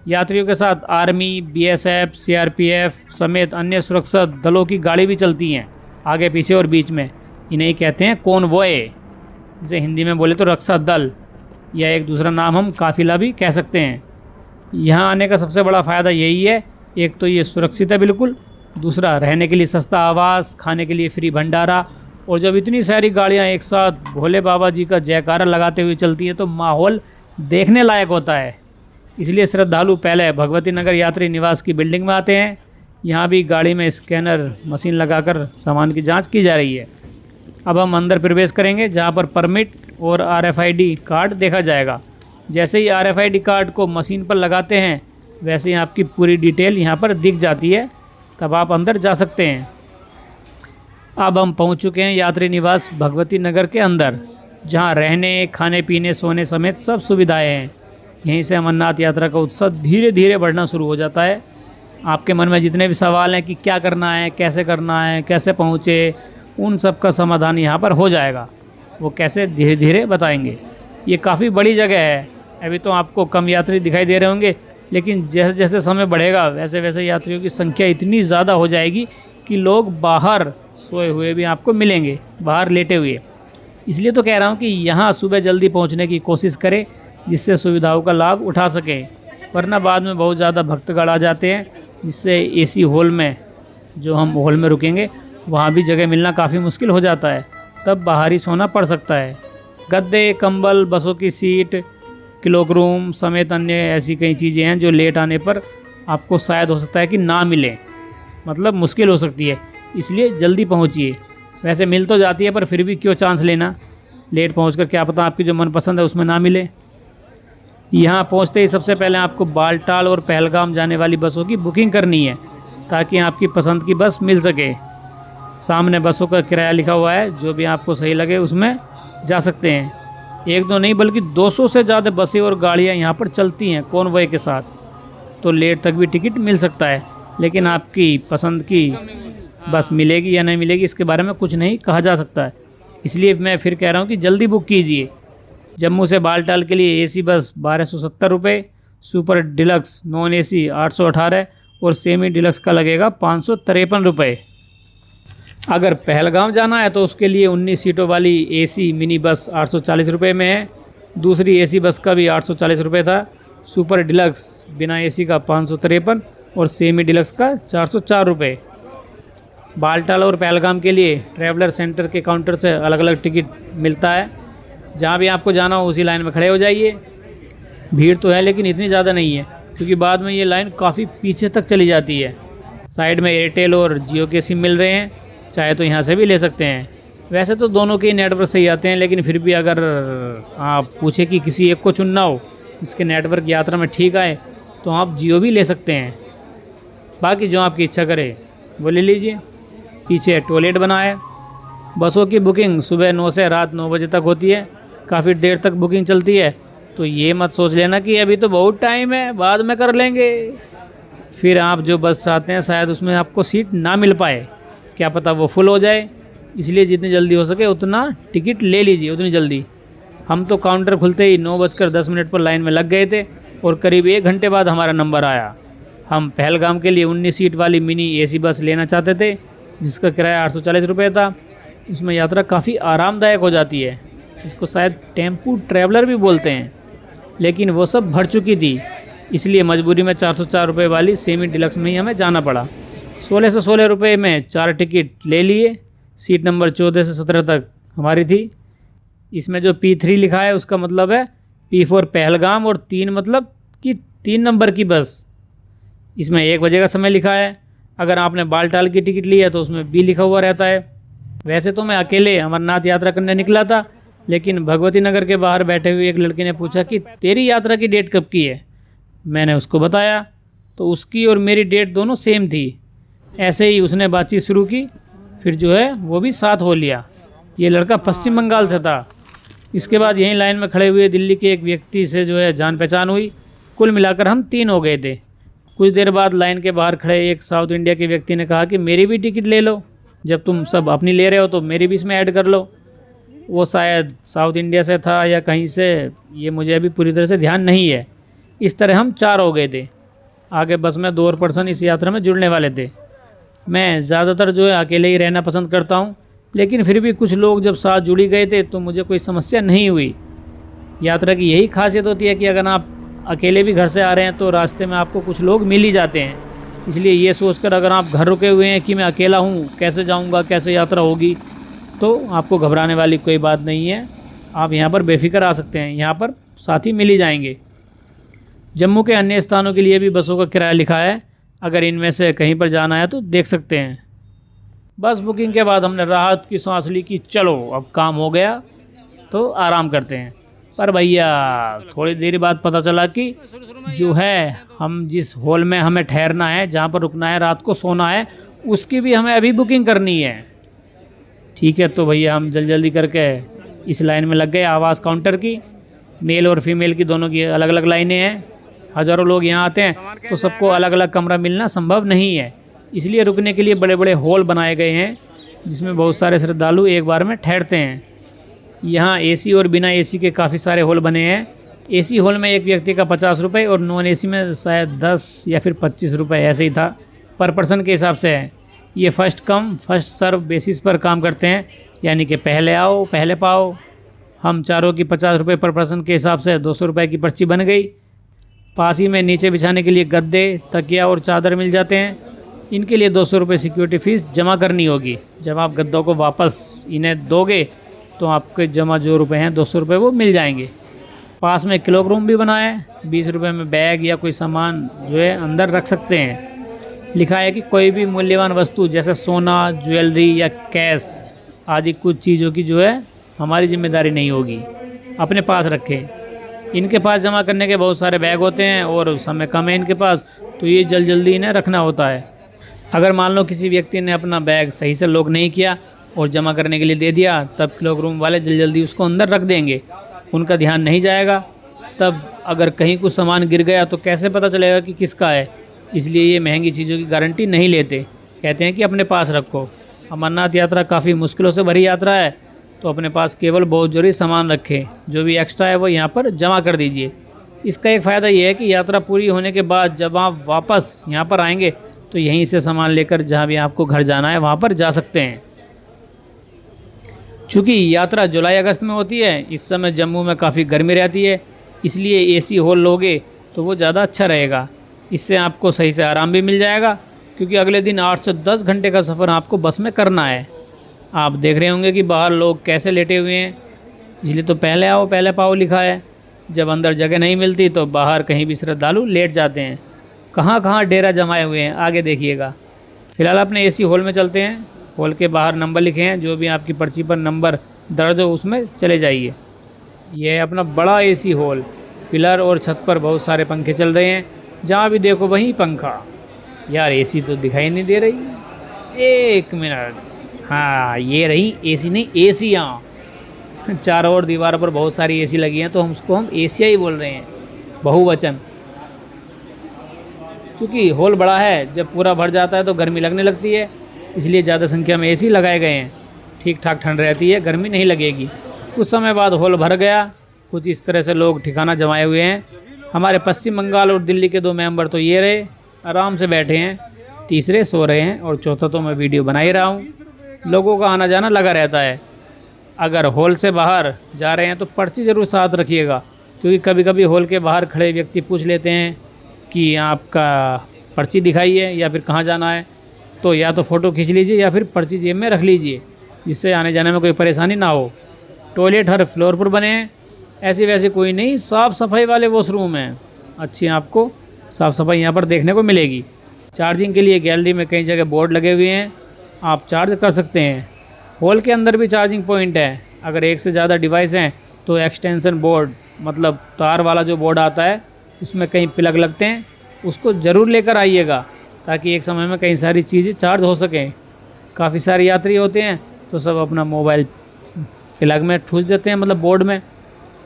यात्रियों के साथ आर्मी, बीएसएफ, सीआरपीएफ समेत अन्य सुरक्षा दलों की गाड़ी भी चलती हैं आगे पीछे और बीच में। इन्हें कहते हैं कॉन्वॉय, जिसे हिंदी में बोले तो रक्षा दल, या एक दूसरा नाम हम काफिला भी कह सकते हैं। यहाँ आने का सबसे बड़ा फ़ायदा यही है, एक तो ये सुरक्षित है बिल्कुल, दूसरा रहने के लिए सस्ता आवास, खाने के लिए फ्री भंडारा, और जब इतनी सारी गाड़ियाँ एक साथ भोले बाबा जी का जयकारा लगाते हुए चलती हैं तो माहौल देखने लायक होता है। इसलिए श्रद्धालु पहले भगवती नगर यात्री निवास की बिल्डिंग में आते हैं। यहाँ भी गाड़ी में स्कैनर मशीन लगाकर सामान की जांच की जा रही है। अब हम अंदर प्रवेश करेंगे, जहाँ पर परमिट और RFID कार्ड देखा जाएगा। जैसे ही RFID कार्ड को मशीन पर लगाते हैं वैसे ही आपकी पूरी डिटेल यहाँ पर दिख जाती है, तब आप अंदर जा सकते हैं। अब हम पहुँच चुके हैं यात्री निवास भगवती नगर के अंदर, जहाँ रहने, खाने पीने, सोने समेत सब सुविधाएं हैं। यहीं से अमरनाथ यात्रा का उत्साह धीरे धीरे बढ़ना शुरू हो जाता है। आपके मन में जितने भी सवाल हैं कि क्या करना है, कैसे पहुँचे, उन सब का समाधान यहाँ पर हो जाएगा। वो कैसे धीरे धीरे बताएंगे। ये काफ़ी बड़ी जगह है। अभी तो आपको कम यात्री दिखाई दे रहे होंगे, लेकिन जैसे जैसे समय बढ़ेगा वैसे वैसे यात्रियों की संख्या इतनी ज़्यादा हो जाएगी कि लोग बाहर सोए हुए भी आपको मिलेंगे, बाहर लेटे हुए। इसलिए तो कह रहा हूँ कि यहाँ सुबह जल्दी पहुँचने की कोशिश करें, जिससे सुविधाओं का लाभ उठा सकें, वरना बाद में बहुत ज़्यादा भक्तगण आ जाते हैं, जिससे एसी हॉल में, जो हम हॉल में रुकेंगे वहाँ भी जगह मिलना काफ़ी मुश्किल हो जाता है, तब बाहर ही सोना पड़ सकता है। गद्दे, कंबल, बसों की सीट, क्लॉक रूम समेत अन्य ऐसी कई चीज़ें हैं जो लेट आने पर आपको शायद हो सकता है कि ना मिले, मतलब मुश्किल हो सकती है, इसलिए जल्दी पहुँचिए। वैसे मिल तो जाती है, पर फिर भी क्यों चांस लेना, लेट पहुँचकर क्या पता आपकी जो मनपसंद है उसमें ना मिले। यहाँ पहुँचते ही सबसे पहले आपको बालटाल और पहलगाम जाने वाली बसों की बुकिंग करनी है, ताकि आपकी पसंद की बस मिल सके। सामने बसों का किराया लिखा हुआ है, जो भी आपको सही लगे उसमें जा सकते हैं। एक दो नहीं बल्कि 200 से ज़्यादा बसें और गाड़ियाँ यहाँ पर चलती हैं कॉन्वॉय के साथ, तो लेट तक भी टिकट मिल सकता है। लेकिन आपकी पसंद की बस मिलेगी या नहीं मिलेगी इसके बारे में कुछ नहीं कहा जा सकता है, इसलिए मैं फिर कह रहा हूँ कि जल्दी बुक कीजिए। जम्मू से बालटाल के लिए एसी बस 1270 रुपये, सुपर डिलक्स नॉन एसी 818 और सेमी डिलक्स का लगेगा 553 रुपये। अगर पहलगाम जाना है तो उसके लिए 19 सीटों वाली एसी मिनी बस 840 रुपये में है। दूसरी एसी बस का भी 840 रुपये था। सुपर डिलक्स बिना एसी का 553 और सेमी डिलक्स का 404 रुपये। बालटाल और पहलगाम के लिए ट्रैवलर सेंटर के काउंटर से अलग अलग टिकट मिलता है। जहाँ भी आपको जाना हो उसी लाइन में खड़े हो जाइए। भीड़ तो है लेकिन इतनी ज़्यादा नहीं है, क्योंकि बाद में ये लाइन काफ़ी पीछे तक चली जाती है। साइड में एयरटेल और जियो के सिम मिल रहे हैं, चाहे तो यहाँ से भी ले सकते हैं। वैसे तो दोनों के नेटवर्क सही आते हैं, लेकिन फिर भी अगर आप पूछे कि किसी एक को चुनना हो जिसके नेटवर्क यात्रा में ठीक आए, तो आप जियो भी ले सकते हैं। बाकी जो आपकी इच्छा करे वो ले लीजिए। पीछे टॉयलेट बना है। बसों की बुकिंग सुबह 9 से रात 9 बजे तक होती है। काफ़ी देर तक बुकिंग चलती है, तो ये मत सोच लेना कि अभी तो बहुत टाइम है बाद में कर लेंगे। फिर आप जो बस चाहते हैं शायद उसमें आपको सीट ना मिल पाए, क्या पता वो फुल हो जाए। इसलिए जितनी जल्दी हो सके उतना टिकट ले लीजिए, उतनी जल्दी। हम तो काउंटर खुलते ही 9:10 पर लाइन में लग गए थे और करीब 1 घंटे बाद हमारा नंबर आया। हम पहलगाम के लिए 19 सीट वाली मिनी एसी बस लेना चाहते थे, जिसका किराया 840 रुपये था। उसमें यात्रा काफ़ी आरामदायक हो जाती है। इसको शायद टेम्पू ट्रैवलर भी बोलते हैं, लेकिन वो सब भर चुकी थी, इसलिए मजबूरी में 404 रुपये वाली सेमी डिलक्स में ही हमें जाना पड़ा। 16 से 16 रुपये में 4 टिकट ले लिए। सीट नंबर 14 से 17 तक हमारी थी। इसमें जो P3 लिखा है उसका मतलब है P फॉर पहलगाम और 3 मतलब कि 3 नंबर की बस। इसमें 1 बजे का समय लिखा है। अगर आपने बालटाल की टिकट ली है तो उसमें B लिखा हुआ रहता है। वैसे तो मैं अकेले अमरनाथ यात्रा करने निकला था, लेकिन भगवती नगर के बाहर बैठे हुए एक लड़के ने पूछा कि तेरी यात्रा की डेट कब की है। मैंने उसको बताया तो उसकी और मेरी डेट दोनों सेम थी। ऐसे ही उसने बातचीत शुरू की, फिर जो है वो भी साथ हो लिया। ये लड़का पश्चिम बंगाल से था। इसके बाद यहीं लाइन में खड़े हुए दिल्ली के एक व्यक्ति से जो है जान पहचान हुई। कुल मिलाकर हम 3 हो गए थे। कुछ देर बाद लाइन के बाहर खड़े एक साउथ इंडिया के व्यक्ति ने कहा कि मेरी भी टिकट ले लो, जब तुम सब अपनी ले रहे हो तो मेरी भी इसमें ऐड कर लो। वो शायद साउथ इंडिया से था या कहीं से, ये मुझे अभी पूरी तरह से ध्यान नहीं है। इस तरह हम 4 हो गए थे। आगे बस में 2 और पर्सन इस यात्रा में जुड़ने वाले थे। मैं ज़्यादातर जो है अकेले ही रहना पसंद करता हूँ, लेकिन फिर भी कुछ लोग जब साथ जुड़ी गए थे तो मुझे कोई समस्या नहीं हुई। यात्रा की यही खासियत होती है कि अगर आप अकेले भी घर से आ रहे हैं तो रास्ते में आपको कुछ लोग मिल ही जाते हैं। इसलिए ये सोचकर अगर आप घर रुके हुए हैं कि मैं अकेला हूँ, कैसे जाऊँगा, कैसे यात्रा होगी, तो आपको घबराने वाली कोई बात नहीं है। आप यहाँ पर बेफिक्र आ सकते हैं, यहाँ पर साथी मिल ही जाएंगे। जम्मू के अन्य स्थानों के लिए भी बसों का किराया लिखा है। अगर इनमें से कहीं पर जाना है तो देख सकते हैं। बस बुकिंग के बाद हमने राहत की सांस ली कि चलो अब काम हो गया तो आराम करते हैं। पर भैया थोड़ी देर बाद पता चला कि जो है हम जिस हॉल में हमें ठहरना है, जहाँ पर रुकना है, रात को सोना है, उसकी भी हमें अभी बुकिंग करनी है। ठीक है, तो भैया हम जल्दी करके इस लाइन में लग गए आवास काउंटर की। मेल और फीमेल की दोनों की अलग अलग लाइनें हैं। हज़ारों लोग यहाँ आते हैं तो सबको अलग अलग कमरा मिलना संभव नहीं है, इसलिए रुकने के लिए बड़े बड़े हॉल बनाए गए हैं, जिसमें बहुत सारे श्रद्धालु एक बार में ठहरते हैं। यहाँ एसी और बिना एसी के काफ़ी सारे हॉल बने हैं। एसी हॉल में एक व्यक्ति का 50 रुपये और नॉन एसी में शायद 10 या फिर 25 रुपये ऐसे ही था, पर पर्सन के हिसाब से है। ये first come first serve basis पर काम करते हैं, यानी कि पहले आओ पहले पाओ। हम चारों की 50 रुपये पर पर्सन के हिसाब से 200 रुपये की पर्ची बन गई। पास ही में नीचे बिछाने के लिए गद्दे, तकिया और चादर मिल जाते हैं। इनके लिए 200 रुपये सिक्योरिटी फ़ीस जमा करनी होगी। जब आप गद्दों को वापस इन्हें दोगे तो आपके जमा जो रुपए हैं 200 रुपये वो मिल जाएंगे। पास में क्लॉक रूम भी बना है। 20 रुपये में बैग या कोई सामान जो है अंदर रख सकते हैं। लिखा है कि कोई भी मूल्यवान वस्तु जैसे सोना, ज्वेलरी या कैश आदि कुछ चीज़ों की जो है हमारी जिम्मेदारी नहीं होगी, अपने पास रखें। इनके पास जमा करने के बहुत सारे बैग होते हैं और समय कम है इनके पास, तो ये जल्दी इन्हें रखना होता है। अगर मान लो किसी व्यक्ति ने अपना बैग सही से लॉक नहीं किया और जमा करने के लिए दे दिया, तब क्लॉक रूम वाले जल्दी उसको अंदर रख देंगे, उनका ध्यान नहीं जाएगा। तब अगर कहीं कुछ सामान गिर गया तो कैसे पता चलेगा कि किसका है। इसलिए ये महंगी चीज़ों की गारंटी नहीं लेते, कहते हैं कि अपने पास रखो। अमरनाथ यात्रा काफ़ी मुश्किलों से भरी यात्रा है, तो अपने पास केवल बहुत ज़रूरी सामान रखें। जो भी एक्स्ट्रा है वो यहाँ पर जमा कर दीजिए। इसका एक फ़ायदा ये है कि यात्रा पूरी होने के बाद जब आप वापस यहाँ पर आएंगे तो यहीं से सामान लेकर जहाँ भी आपको घर जाना है वहाँ पर जा सकते हैं। चूँकि यात्रा जुलाई अगस्त में होती है, इस समय जम्मू में काफ़ी गर्मी रहती है, इसलिए एसी हॉल लोगे तो वो ज़्यादा अच्छा रहेगा। इससे आपको सही से आराम भी मिल जाएगा, क्योंकि अगले दिन 8 से 10 घंटे का सफ़र आपको बस में करना है। आप देख रहे होंगे कि बाहर लोग कैसे लेटे हुए हैं, इसलिए तो पहले आओ पहले पाओ लिखा है। जब अंदर जगह नहीं मिलती तो बाहर कहीं भी श्रद्धालु लेट जाते हैं। कहाँ कहाँ डेरा जमाए हुए हैं आगे देखिएगा। फ़िलहाल अपने एसी हॉल में चलते हैं। हॉल के बाहर नंबर लिखे हैं, जो भी आपकी पर्ची पर नंबर दर्ज हो उसमें चले जाइए। यह है अपना बड़ा एसी हॉल। पिलर और छत पर बहुत सारे पंखे चल रहे हैं, जहाँ भी देखो वहीं पंखा। यार एसी तो दिखाई नहीं दे रही। एक मिनट, हाँ ये रही एसी, नहीं एसियाँ। चारों ओर दीवारों पर बहुत सारी एसी लगी हैं, तो हम एशिया ही बोल रहे हैं, बहुवचन। चूँकि हॉल बड़ा है, जब पूरा भर जाता है तो गर्मी लगने लगती है, इसलिए ज़्यादा संख्या में एसी लगाए गए हैं। ठीक ठाक ठंड रहती है, गर्मी नहीं लगेगी। कुछ समय बाद हॉल भर गया। कुछ इस तरह से लोग ठिकाना जमाए हुए हैं। हमारे पश्चिम बंगाल और दिल्ली के 2 मेंबर तो ये रहे, आराम से बैठे हैं। तीसरे सो रहे हैं और चौथा तो मैं वीडियो बना ही रहा हूँ। लोगों का आना जाना लगा रहता है। अगर हॉल से बाहर जा रहे हैं तो पर्ची ज़रूर साथ रखिएगा, क्योंकि कभी कभी हॉल के बाहर खड़े व्यक्ति पूछ लेते हैं कि आपका पर्ची दिखाइए या फिर कहाँ जाना है। तो या तो फ़ोटो खींच लीजिए या फिर पर्ची जेब में रख लीजिए, जिससे आने जाने में कोई परेशानी ना हो। टॉयलेट हर फ्लोर पर बने हैं, ऐसी वैसी कोई नहीं, साफ़ सफाई वाले वॉशरूम हैं। अच्छी आपको साफ़ सफाई यहाँ पर देखने को मिलेगी। चार्जिंग के लिए गैलरी में कई जगह बोर्ड लगे हुए हैं, आप चार्ज कर सकते हैं। हॉल के अंदर भी चार्जिंग पॉइंट है। अगर एक से ज़्यादा डिवाइस हैं तो एक्सटेंशन बोर्ड, मतलब तार वाला जो बोर्ड आता है, उसमें कहीं प्लग लगते हैं, उसको ज़रूर लेकर आइएगा, ताकि एक समय में कई सारी चीज़ें चार्ज हो सकें। काफ़ी सारे यात्री होते हैं तो सब अपना मोबाइल प्लग में ठूस देते हैं, मतलब बोर्ड में,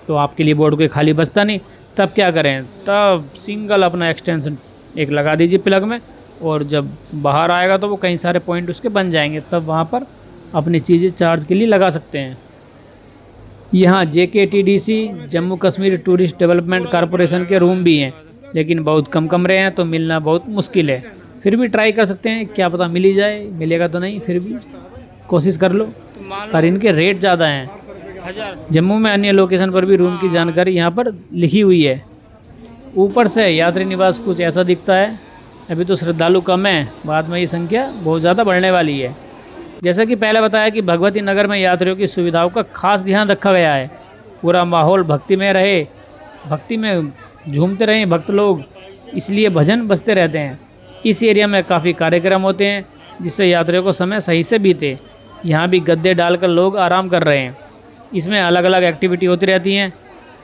तो आपके लिए बोर्ड कोई खाली बचता नहीं। तब क्या करें, तब सिंगल अपना एक्सटेंशन एक लगा दीजिए प्लग में, और जब बाहर आएगा तो वो कई सारे पॉइंट उसके बन जाएंगे, तब वहाँ पर अपनी चीज़ें चार्ज के लिए लगा सकते हैं। यहाँ JKTDC Jammu Kashmir tourist development corporation के रूम भी हैं, लेकिन बहुत कम कमरे हैं तो मिलना बहुत मुश्किल है। फिर भी ट्राई कर सकते हैं, क्या पता मिल ही जाए। मिलेगा तो नहीं, फिर भी कोशिश कर लो। पर इनके रेट ज़्यादा हैं। जम्मू में अन्य लोकेशन पर भी रूम की जानकारी यहाँ पर लिखी हुई है। ऊपर से यात्री निवास कुछ ऐसा दिखता है। अभी तो श्रद्धालु कम है, बाद में ये संख्या बहुत ज़्यादा बढ़ने वाली है। जैसा कि पहले बताया कि भगवती नगर में यात्रियों की सुविधाओं का खास ध्यान रखा गया है। पूरा माहौल भक्तिमय रहे, भक्ति में झूमते रहें भक्त लोग, इसलिए भजन बजते रहते हैं। इस एरिया में काफ़ी कार्यक्रम होते हैं, जिससे यात्रियों को समय सही से बीते। यहाँ भी गद्दे डालकर लोग आराम कर रहे हैं। इसमें अलग अलग एक्टिविटी होती रहती हैं।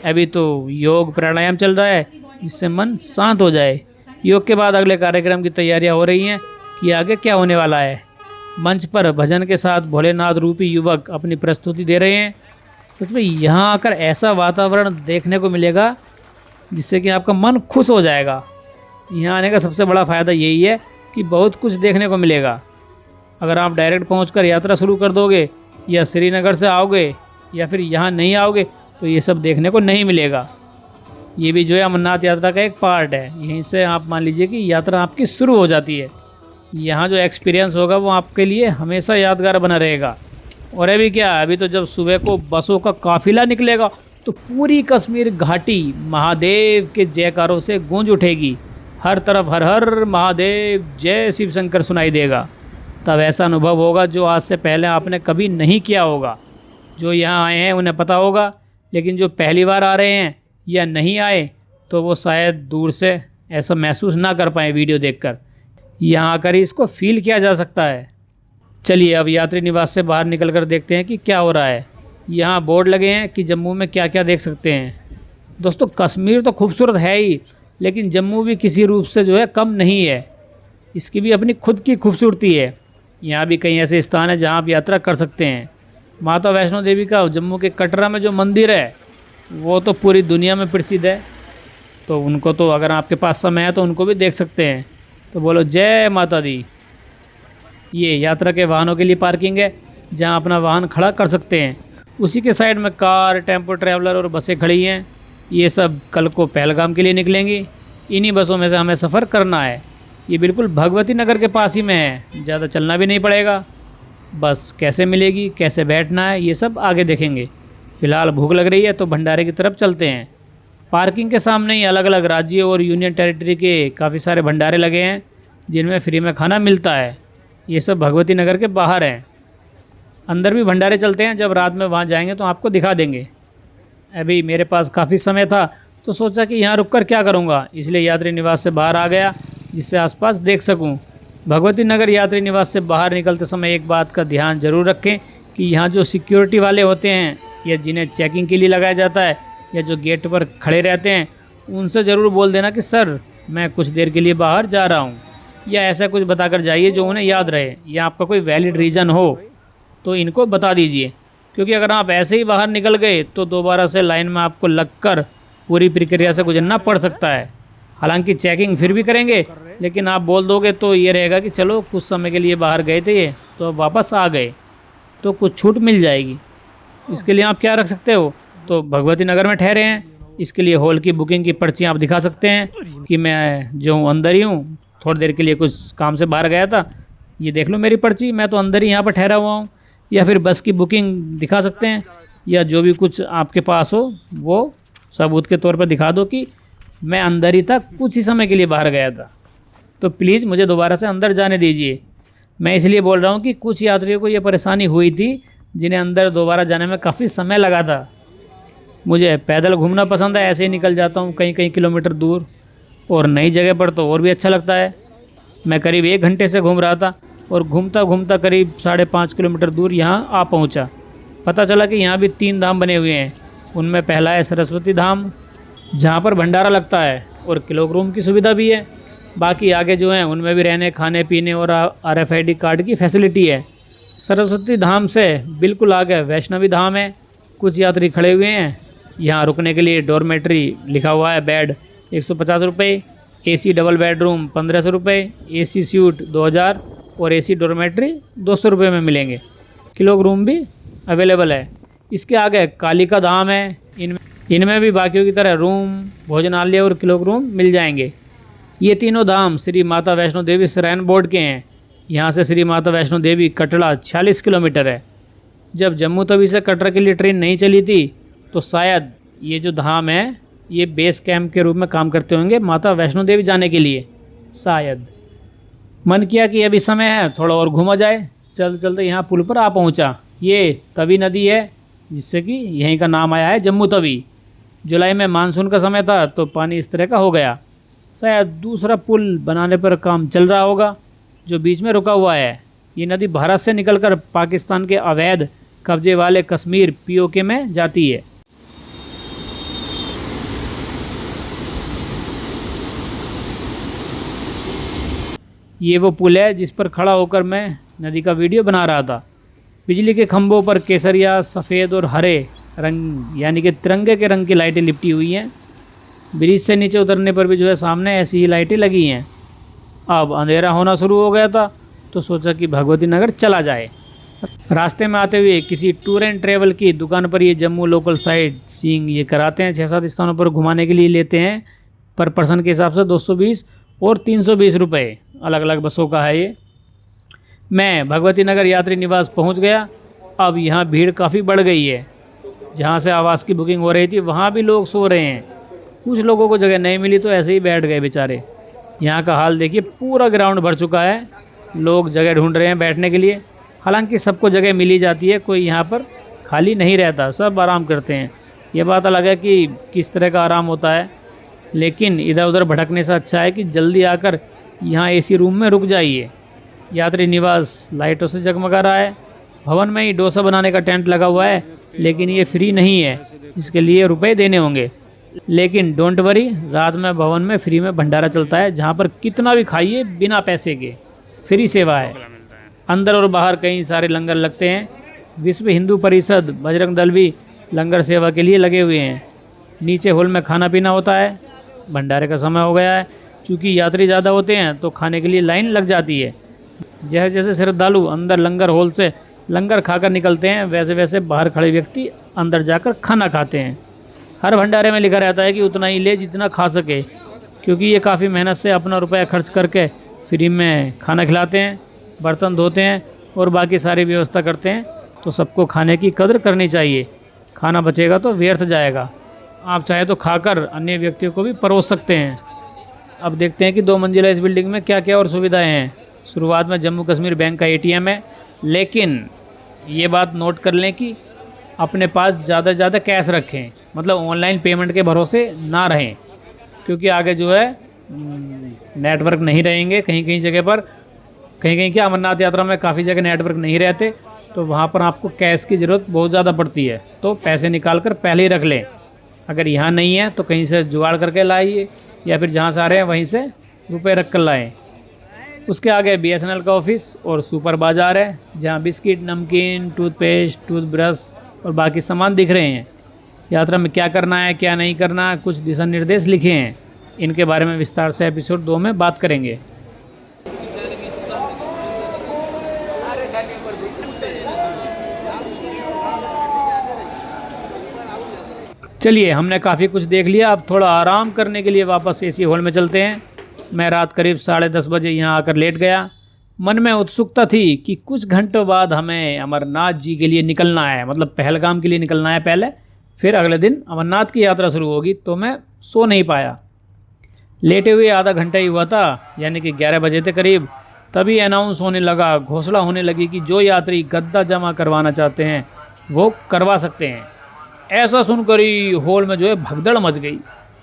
अभी तो योग प्राणायाम चल रहा है, जिससे मन शांत हो जाए। योग के बाद अगले कार्यक्रम की तैयारियां हो रही हैं कि आगे क्या होने वाला है। मंच पर भजन के साथ भोलेनाथ रूपी युवक अपनी प्रस्तुति दे रहे हैं। सच में यहाँ आकर ऐसा वातावरण देखने को मिलेगा जिससे कि आपका मन खुश हो जाएगा। यहाँ आने का सबसे बड़ा फ़ायदा यही है कि बहुत कुछ देखने को मिलेगा। अगर आप डायरेक्ट पहुंचकर यात्रा शुरू कर दोगे या श्रीनगर से आओगे या फिर यहाँ नहीं आओगे तो ये सब देखने को नहीं मिलेगा। ये भी जो है अमरनाथ यात्रा का एक पार्ट है। यहीं से आप मान लीजिए कि यात्रा आपकी शुरू हो जाती है। यहाँ जो एक्सपीरियंस होगा वो आपके लिए हमेशा यादगार बना रहेगा। और अभी क्या, अभी तो जब सुबह को बसों का काफिला निकलेगा तो पूरी कश्मीर घाटी महादेव के जयकारों से गूंज उठेगी। हर तरफ हर हर महादेव जय शिव शंकर सुनाई देगा। तब ऐसा अनुभव होगा जो आज से पहले आपने कभी नहीं किया होगा। जो यहाँ आए हैं उन्हें पता होगा, लेकिन जो पहली बार आ रहे हैं या नहीं आए तो वो शायद दूर से ऐसा महसूस ना कर पाए वीडियो देखकर। यहाँ आकर ही इसको फील किया जा सकता है। चलिए अब यात्री निवास से बाहर निकल कर देखते हैं कि क्या हो रहा है। यहाँ बोर्ड लगे हैं कि जम्मू में क्या क्या देख सकते हैं। दोस्तों कश्मीर तो खूबसूरत है ही, लेकिन जम्मू भी किसी रूप से जो है कम नहीं है। इसकी भी अपनी खुद की खूबसूरती है। यहाँ भी कई ऐसे स्थान हैं जहाँ आप यात्रा कर सकते हैं। माता वैष्णो देवी का जम्मू के कटरा में जो मंदिर है वो तो पूरी दुनिया में प्रसिद्ध है, तो उनको तो अगर आपके पास समय है तो उनको भी देख सकते हैं। तो बोलो जय माता दी। ये यात्रा के वाहनों के लिए पार्किंग है जहाँ अपना वाहन खड़ा कर सकते हैं। उसी के साइड में कार, टेम्पो ट्रैवलर और बसें खड़ी हैं। ये सब कल को पहलगाम के लिए निकलेंगी। इन्हीं बसों में से हमें सफ़र करना है। ये बिल्कुल भगवती नगर के पास ही में है, ज़्यादा चलना भी नहीं पड़ेगा। बस कैसे मिलेगी, कैसे बैठना है, ये सब आगे देखेंगे। फ़िलहाल भूख लग रही है तो भंडारे की तरफ चलते हैं। पार्किंग के सामने ही अलग अलग राज्यों और यूनियन टेरिटरी के काफ़ी सारे भंडारे लगे हैं जिनमें फ्री में खाना मिलता है। ये सब भगवती नगर के बाहर हैं। अंदर भी भंडारे चलते हैं, जब रात में वहाँ जाएंगे तो आपको दिखा देंगे। अभी मेरे पास काफ़ी समय था तो सोचा कि यहाँ रुककर क्या करूँगा, इसलिए यात्री निवास से बाहर आ गया जिससे आसपास देख सकूँ। भगवती नगर यात्री निवास से बाहर निकलते समय एक बात का ध्यान ज़रूर रखें कि यहाँ जो सिक्योरिटी वाले होते हैं या जिन्हें चेकिंग के लिए लगाया जाता है या जो गेट पर खड़े रहते हैं, उनसे ज़रूर बोल देना कि सर मैं कुछ देर के लिए बाहर जा रहा हूँ, या ऐसा कुछ बताकर जाइए जो उन्हें याद रहे, या आपका कोई वैलिड रीज़न हो तो इनको बता दीजिए। क्योंकि अगर आप ऐसे ही बाहर निकल गए तो दोबारा से लाइन में आपको लगकर पूरी प्रक्रिया से गुजरना पड़ सकता है। हालांकि चेकिंग फिर भी करेंगे, लेकिन आप बोल दोगे तो ये रहेगा कि चलो कुछ समय के लिए बाहर गए थे ये तो अब वापस आ गए, तो कुछ छूट मिल जाएगी। इसके लिए आप क्या रख सकते हो, तो भगवती नगर में ठहरे हैं, इसके लिए हॉल की बुकिंग की पर्ची आप दिखा सकते हैं कि मैं जो हूँ अंदर ही हूँ, थोड़ी देर के लिए कुछ काम से बाहर गया था, ये देख लो मेरी पर्ची, मैं तो अंदर ही यहाँ पर ठहरा हुआ हूँ। या फिर बस की बुकिंग दिखा सकते हैं, या जो भी कुछ आपके पास हो वो सबूत के तौर पर दिखा दो कि मैं अंदर ही था, कुछ ही समय के लिए बाहर गया था, तो प्लीज़ मुझे दोबारा से अंदर जाने दीजिए। मैं इसलिए बोल रहा हूँ कि कुछ यात्रियों को ये परेशानी हुई थी जिन्हें अंदर दोबारा जाने में काफ़ी समय लगा था। मुझे पैदल घूमना पसंद है, ऐसे ही निकल जाता हूँ कई कई किलोमीटर दूर, और नई जगह पर तो और भी अच्छा लगता है। मैं करीब 1 घंटे से घूम रहा था और घूमता घूमता करीब 5.5 किलोमीटर दूर यहाँ आ पहुँचा। पता चला कि यहाँ भी 3 धाम बने हुए हैं। उनमें पहला है सरस्वती धाम, जहाँ पर भंडारा लगता है और क्लॉक रूम की सुविधा भी है। बाकी आगे जो हैं उनमें भी रहने, खाने पीने और RFID कार्ड की फैसिलिटी है। सरस्वती धाम से बिल्कुल आगे वैष्णवी धाम है। कुछ यात्री खड़े हुए हैं, यहाँ रुकने के लिए डॉर्मेट्री लिखा हुआ है, बेड 150 रुपये, AC डबल बेडरूम 1500 रुपये, AC स्यूट 2000 और AC डॉर्मेट्री 200 रुपये में मिलेंगे। क्लॉक रूम भी अवेलेबल है। इसके आगे कालिका धाम है, इनमें भी बाकियों की तरह रूम, भोजनालय और क्लॉक रूम मिल जाएंगे। ये तीनों धाम श्री माता वैष्णो देवी श्राइन बोर्ड के हैं। यहाँ से श्री माता वैष्णो देवी कटरा 46 किलोमीटर है। जब जम्मू तवी से कटरा के लिए ट्रेन नहीं चली थी तो शायद ये जो धाम है ये बेस कैंप के रूप में काम करते होंगे माता वैष्णो देवी जाने के लिए। शायद मन किया कि अभी समय है थोड़ा और घूमा जाए। चलते चलते यहाँ पुल पर आ पहुँचा। ये तवी नदी है जिससे कि यहीं का नाम आया है जम्मू तवी। जुलाई में मानसून का समय था तो पानी इस तरह का हो गया। शायद दूसरा पुल बनाने पर काम चल रहा होगा जो बीच में रुका हुआ है। ये नदी भारत से निकलकर पाकिस्तान के अवैध कब्जे वाले कश्मीर POK में जाती है। ये वो पुल है जिस पर खड़ा होकर मैं नदी का वीडियो बना रहा था। बिजली के खंभों पर केसरिया, सफ़ेद और हरे रंग यानी कि तिरंगे के रंग की लाइटें लिपटी हुई हैं। ब्रिज से नीचे उतरने पर भी जो है सामने ऐसी ही लाइटें लगी हैं। अब अंधेरा होना शुरू हो गया था तो सोचा कि भगवती नगर चला जाए। रास्ते में आते हुए किसी टूर एंड ट्रैवल की दुकान पर ये जम्मू लोकल साइट सीइंग ये कराते हैं। 6-7 स्थानों पर घुमाने के लिए लेते हैं पर पर्सन के हिसाब से 220 और 320 रुपये, अलग अलग बसों का है ये। मैं भगवती नगर यात्री निवास पहुंच गया अब यहाँ भीड़ काफ़ी बढ़ गई है। जहाँ से आवास की बुकिंग हो रही थी वहाँ भी लोग सो रहे हैं। कुछ लोगों को जगह नहीं मिली तो ऐसे ही बैठ गए बेचारे। यहाँ का हाल देखिए, पूरा ग्राउंड भर चुका है, लोग जगह ढूंढ रहे हैं बैठने के लिए। हालांकि सबको जगह मिली जाती है, कोई यहाँ पर खाली नहीं रहता, सब आराम करते हैं। ये बात अलग है कि किस तरह का आराम होता है, लेकिन इधर उधर भटकने से अच्छा है कि जल्दी आकर यहाँ एसी रूम में रुक जाइए। यात्री निवास लाइटों से जगमगा रहा है। भवन में ही डोसा बनाने का टेंट लगा हुआ है, लेकिन ये फ्री नहीं है, इसके लिए रुपए देने होंगे। लेकिन डोंट वरी, रात में भवन में फ्री में भंडारा चलता है, जहाँ पर कितना भी खाइए बिना पैसे के, फ्री सेवा है। अंदर और बाहर कई सारे लंगर लगते हैं। विश्व हिंदू परिषद, बजरंग दल भी लंगर सेवा के लिए लगे हुए हैं। नीचे हॉल में खाना पीना होता है। भंडारे का समय हो गया है। चूँकि यात्री ज़्यादा होते हैं तो खाने के लिए लाइन लग जाती है। जैसे जैसे श्रद्धालु अंदर लंगर हॉल से लंगर खाकर निकलते हैं, वैसे वैसे बाहर खड़े व्यक्ति अंदर जाकर खाना खाते हैं। हर भंडारे में लिखा रहता है कि उतना ही ले जितना खा सके, क्योंकि ये काफ़ी मेहनत से अपना रुपया खर्च करके फ्री में खाना खिलाते हैं, बर्तन धोते हैं और बाकी सारी व्यवस्था करते हैं। तो सबको खाने की कदर करनी चाहिए। खाना बचेगा तो व्यर्थ जाएगा। आप चाहे तो खाकर अन्य व्यक्तियों को भी परोस सकते हैं। अब देखते हैं कि 2 मंजिला इस बिल्डिंग में क्या क्या और सुविधाएं हैं। शुरुआत में जम्मू कश्मीर बैंक का एटीएम है, लेकिन ये बात नोट कर लें कि अपने पास ज़्यादा से ज़्यादा कैश रखें, मतलब ऑनलाइन पेमेंट के भरोसे ना रहें, क्योंकि आगे जो है नेटवर्क नहीं रहेंगे कहीं कहीं जगह पर। कहीं कहीं क्या, अमरनाथ यात्रा में काफ़ी जगह नेटवर्क नहीं रहते, तो वहाँ पर आपको कैश की ज़रूरत बहुत ज़्यादा पड़ती है। तो पैसे निकाल कर पहले ही रख लें। अगर यहाँ नहीं है तो कहीं से जुगाड़ करके लाइए, या फिर जहाँ से आ रहे हैं वहीं से रुपए रख कर लाएँ। उसके आगे BSNL का ऑफिस और सुपर बाज़ार है, जहाँ बिस्किट, नमकीन, टूथपेस्ट, टूथब्रश और बाकी सामान दिख रहे हैं। यात्रा में क्या करना है क्या नहीं करना, कुछ दिशा निर्देश लिखे हैं। इनके बारे में विस्तार से एपिसोड 2 में बात करेंगे। चलिए, हमने काफ़ी कुछ देख लिया, अब थोड़ा आराम करने के लिए वापस एसी हॉल में चलते हैं। मैं रात करीब 10:30 बजे यहाँ आकर लेट गया। मन में उत्सुकता थी कि कुछ घंटों बाद हमें अमरनाथ जी के लिए निकलना है, मतलब पहलगाम के लिए निकलना है पहले, फिर अगले दिन अमरनाथ की यात्रा शुरू होगी। तो मैं सो नहीं पाया। लेटे हुए आधा घंटा ही हुआ था, यानी कि 11 बजे थे करीब, तभी अनाउंस होने लगा, घोषणा होने लगी कि जो यात्री गद्दा जमा करवाना चाहते हैं वो करवा सकते हैं। ऐसा सुनकर ही हॉल में जो है भगदड़ मच गई।